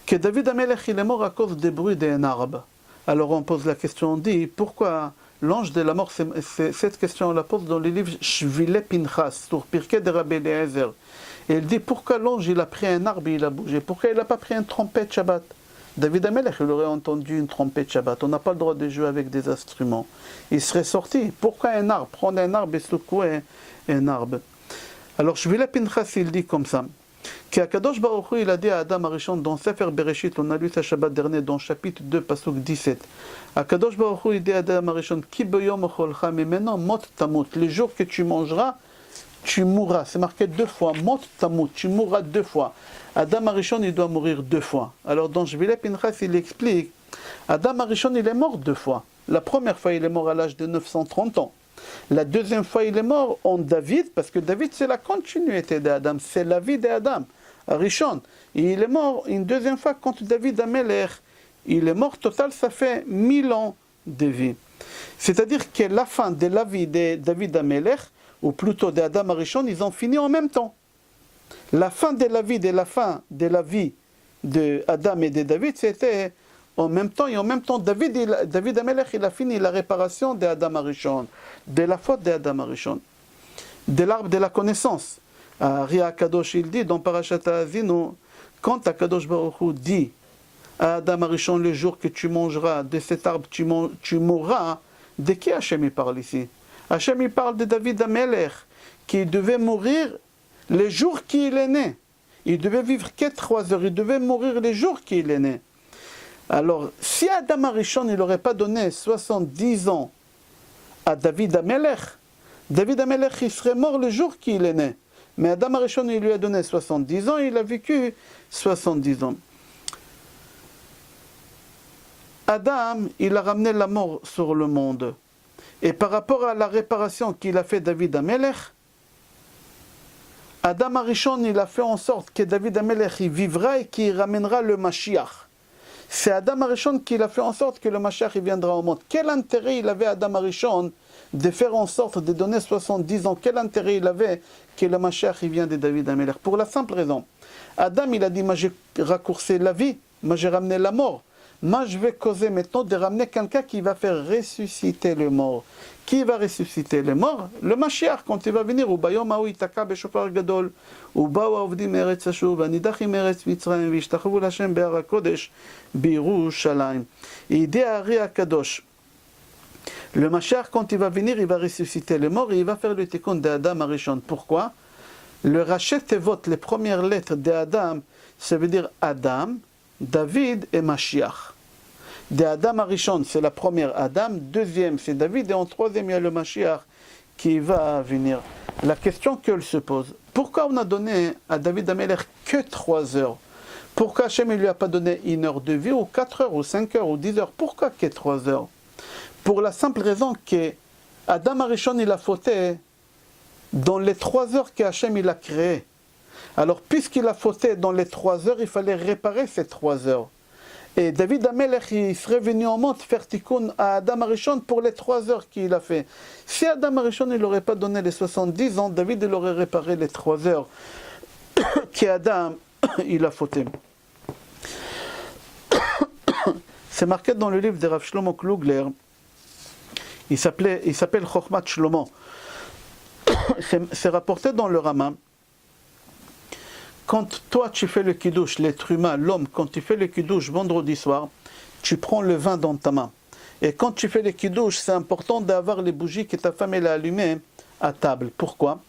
A: que David Amelech il est mort à cause des bruits d'un arbre. Alors on pose la question, on dit pourquoi l'ange de la mort, cette question on la pose dans le livre Shvile Pinchas, sur Pirkei de Rabbi Eliezer. Et il dit pourquoi l'ange il a pris un arbre et il a bougé, pourquoi il n'a pas pris une trompette Shabbat? David Amelech il aurait entendu une trompette Shabbat, on n'a pas le droit de jouer avec des instruments. Il serait sorti, pourquoi un arbre? Prendre un arbre et secouer un arbre. Alors Shvile Pinchas il dit comme ça. Qu'Akadosh Baruch Hu, il a dit à Adam Arishon dans Sefer Bereshit, on a lu ça Shabbat dernier dans chapitre 2, pasuk 17. Akadosh Baruch Hu, il dit à Adam Arishon, Ki beyom ocholcha, mais maintenant, mot tamut, les jours que tu mangeras, tu mourras. C'est marqué 2 fois, mot tamut, tu mourras 2 fois. Adam Arishon, il doit mourir 2 fois. Alors dans Shvile Pinchas, il explique, Adam Arishon, il est mort 2 fois. La première fois, il est mort à l'âge de 930 ans. La deuxième fois, il est mort en David, parce que David, c'est la continuité d'Adam, c'est la vie d'Adam, Arishon. Et il est mort une deuxième fois quand David Amelech, il est mort total, ça fait 1000 ans de vie. C'est-à-dire que la fin de la vie de David Amelech, ou plutôt d'Adam Arishon, ils ont fini en même temps. La fin de la vie de Adam et de David, c'était en même temps, et en même temps, David Amelech, il a fini la réparation d'Adam Arishon, de la faute d'Adam Arishon, de l'arbre de la connaissance. Ria Kadosh, il dit dans Parashat Ha'azinu, quand Akadosh Baruch Hu dit à Adam Arishon, le jour que tu mangeras de cet arbre, tu mourras, de qui Hachem il parle ici? Hachem il parle de David Amelech, qui devait mourir le jour qu'il est né. Il devait vivre que 3 heures, il devait mourir le jour qu'il est né. Alors, si Adam Arishon il n'aurait pas donné 70 ans à David Amelech, il serait mort le jour qu'il est né. Mais Adam Arishon il lui a donné 70 ans, il a vécu 70 ans. Adam, il a ramené la mort sur le monde. Et par rapport à la réparation qu'il a fait David Amelech, Adam Arishon il a fait en sorte que David Amelech il vivra et qu'il ramènera le Mashiach. C'est Adam Arishon qui a fait en sorte que le Mashiach il viendra au monde. Quel intérêt il avait Adam Arishon de faire en sorte de donner 70 ans? Quel intérêt il avait que le Mashiach il vient de David Amelech? Pour la simple raison, Adam il a dit, moi j'ai raccourci la vie, moi j'ai ramené la mort. Moi je vais causer maintenant de ramener quelqu'un qui va faire ressusciter le mort. Qui va ressusciter les morts? Le Mashiach, quand il va venir, ou bayom haou itaka beshofar gadol, ou baou avdim eretz ashuv, anidachim eretz mitzrayim, vishtachavu l'Hashem behar hakodesh, b'Yerushalayim. Il dit à Ria Kadosh, le Mashiach, quand il va venir, il va ressusciter les morts et il va faire le tikkun d'Adam Arishon. Pourquoi? Le rachet tevot, les premières lettres d'Adam, ça veut dire Adam, David et Mashiach. De Adam Arishon, c'est la première Adam, deuxième c'est David, et en troisième il y a le Mashiach qui va venir. La question qu'elle se pose, Pourquoi on a donné à David Amelech que 3 heures? Pourquoi Hachem ne lui a pas donné 1 heure de vie, ou 4 heures, ou 5 heures, ou 10 heures? Pourquoi que 3 heures? Pour la simple raison que Adam Arishon il a fauté dans les 3 heures que Hachem il a créé. Alors puisqu'il a fauté dans les 3 heures, il fallait réparer ces 3 heures. Et David Amelech, il serait venu en monde faire tikkun à Adam Arishon pour les 3 heures qu'il a fait. Si Adam Arishon il n'aurait pas donné les 70 ans, David il aurait réparé les 3 heures qu'Adam il a fauté. C'est marqué dans le livre de Rav Shlomo Klugler. Il s'appelle Chochmat Shlomo. C'est rapporté dans le Rama. Quand toi tu fais le kiddush, l'être humain, l'homme, quand tu fais le kiddush vendredi soir, tu prends le vin dans ta main. Et quand tu fais le kiddush, c'est important d'avoir les bougies que ta femme elle a allumées à table. Pourquoi?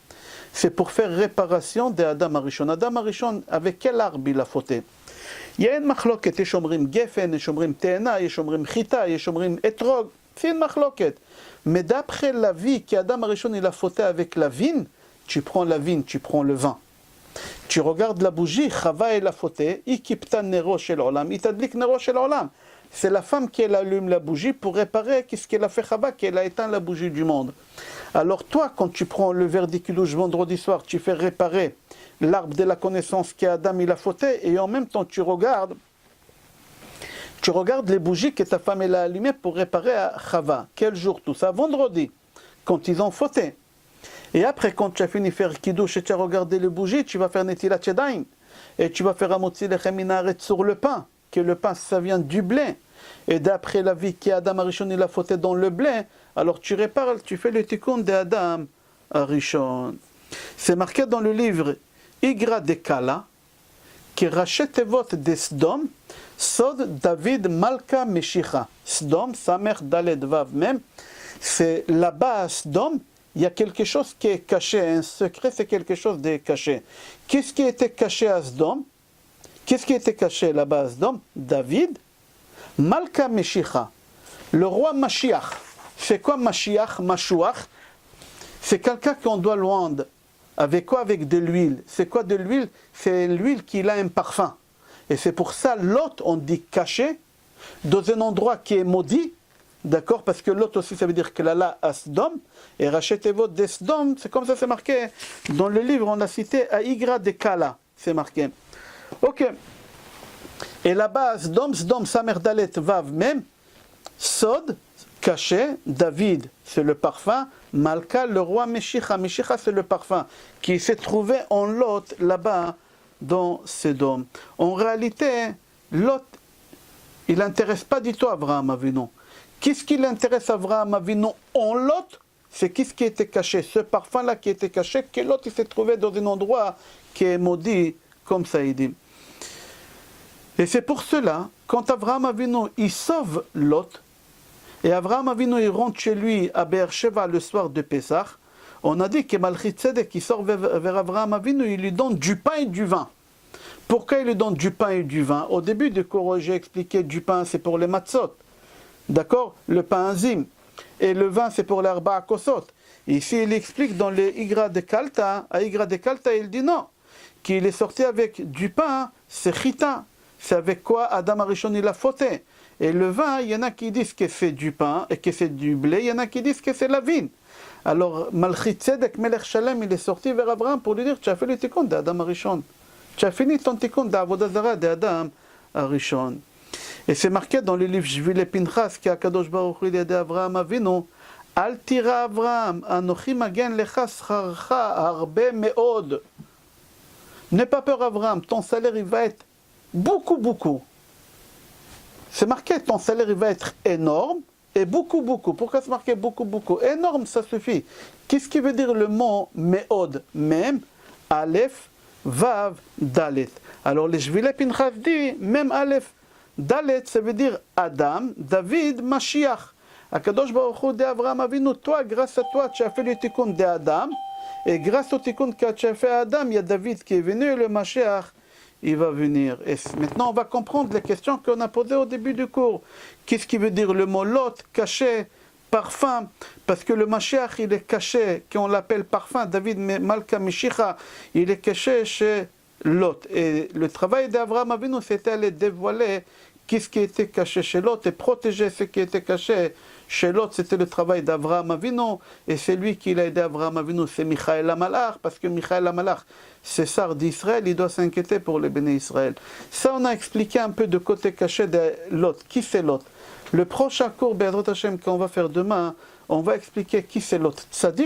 A: C'est pour faire réparation de Adam Arishon. Adam Arishon, avec quel arbre il a fauté? Il y a une machloket, יש אומרים גפן, יש אומרים תאנה, יש אומרים חיטה, יש אומרים אתרוג. C'est une machloket. Mais d'après la vie qu'Adam Arishon il a fauté avec la vigne, tu prends la vigne, tu prends le vin. Tu regardes la bougie, Chava elle a fauté, Ikipta nero shel olam, itadlik nero shel olam. C'est la femme qui allume la bougie pour réparer ce qu'elle a fait Chava, qu'elle a éteint la bougie du monde. Alors toi, quand tu prends le verre du kiddush vendredi soir, tu fais réparer l'arbre de la connaissance qu'Adam il a fauté, et en même temps tu regardes les bougies que ta femme elle a allumées pour réparer à Chava. Quel jour tout ça? Vendredi, quand ils ont fauté. Et après, quand tu as fini de faire kiddush et tu as regardé les bougies, tu vas faire netilat yadayim. Et tu vas faire amotzi lechem minaret sur le pain, que le pain ça vient du blé. Et d'après la vie qu'Adam Arishon il a fauté dans le blé, alors tu répares, tu fais le tikkun d'Adam Arishon. C'est marqué dans le livre Igra de Kala, que rachet tevot de Sdom, Sod David Malka Meshicha. Sdom, Samer Daled Vav Mem, c'est là-bas à Sdom, il y a quelque chose qui est caché, un secret, c'est quelque chose de caché. Qu'est-ce qui était caché à Sdom? Qu'est-ce qui était caché là-bas à Sdom? David, Malka Meshicha, le roi Mashiach. C'est quoi Mashiach, Mashuach? C'est quelqu'un qu'on doit le rendre. Avec quoi? Avec de l'huile. C'est quoi de l'huile? C'est l'huile qui a un parfum. Et c'est pour ça, l'autre, on dit caché, dans un endroit qui est maudit. D'accord? Parce que l'autre aussi, ça veut dire qu'elle a là à Sdom. Et rachetez-vous des Sdom, c'est comme ça, c'est marqué. Dans le livre, on a cité à Igra de Kala. C'est marqué. Ok. Et là-bas, Sdom, Samer Dalet, Vav, même. Sod, caché. David, c'est le parfum. Malka, le roi Meshicha. Meshicha, c'est le parfum. Qui s'est trouvé en Lot, là-bas, dans Sodome. En réalité, Lot, il n'intéresse pas du tout Abraham Avinu. Qu'est-ce qui l'intéresse à Abraham Avinu en Lot? C'est qu'est-ce qui était caché, ce parfum-là qui était caché, que Lot il s'est trouvé dans un endroit qui est maudit, comme ça il dit. Et c'est pour cela, quand Abraham Avinu il sauve Lot, et Abraham Avinu il rentre chez lui à Beersheba le soir de Pessah, on a dit que Malchit Tzedek qui sort vers Abraham Avinu, il lui donne du pain et du vin. Pourquoi il lui donne du pain et du vin? Au début du cours, j'ai expliqué du pain c'est pour les matzot. D'accord? Le pain enzym. Et le vin, c'est pour l'herba à kosot. Ici, il explique dans les Igra de Kalta, à Igra de Kalta, il dit non. Qu'il est sorti avec du pain, c'est chita. C'est avec quoi Adam Arishon il a fauté. Et le vin, il y en a qui disent que c'est du pain et que c'est du blé, il y en a qui disent que c'est la vigne. Alors, Malchit Tzedek Melech Shalem, il est sorti vers Abraham pour lui dire tu as fait le tikkun d'Adam Arishon. Tu as fini ton tikkun d'Avodah Zara d'Adam Arishon. Et c'est marqué dans le livre Shvile Pinchas qu'Akadosh Baruch Hu il a dit à Abraham Avinu Al tira Abraham anochi magen lecha scharcha harbe meod. N'aie pas peur Abraham, ton salaire il va être beaucoup. C'est marqué ton salaire il va être énorme et beaucoup. Pourquoi c'est marqué beaucoup? Énorme, ça suffit. Qu'est-ce qui veut dire le mot meod? Même, Aleph, Vav, Dalet. Alors les Shvile Pinchas dit même Aleph, Dalet, ça veut dire Adam, David, Mashiach. Akadosh Baruch Hu de Abraham Avinu, toi, grâce à toi, tu as fait le tikkun d'Adam, et grâce au tikkun que tu as fait à Adam, il y a David qui est venu, et le Mashiach, il va venir. Et maintenant, on va comprendre les questions qu'on a posées au début du cours. Qu'est-ce qui veut dire le mot Lot, caché, parfum, parce que le Mashiach, il est caché, qu'on l'appelle parfum, David Malka Mishicha, il est caché chez Lot. Et le travail d'Abraham Avinu, c'était aller dévoiler qu'est-ce qui était caché chez Lot et protéger ce qui était caché chez Lot. C'était le travail d'Abraham Avinu, et c'est lui qui l'a aidé Abraham Avinu, c'est Michael Amalach, parce que Michael Amalach, c'est Sar d'Israël, il doit s'inquiéter pour les béné Israël. Ça, on a expliqué un peu de côté caché de Lot. Qui c'est Lot? Le prochain cours, Be'ezrat Hashem, qu'on va faire demain, on va expliquer qui c'est Lot. Tzadik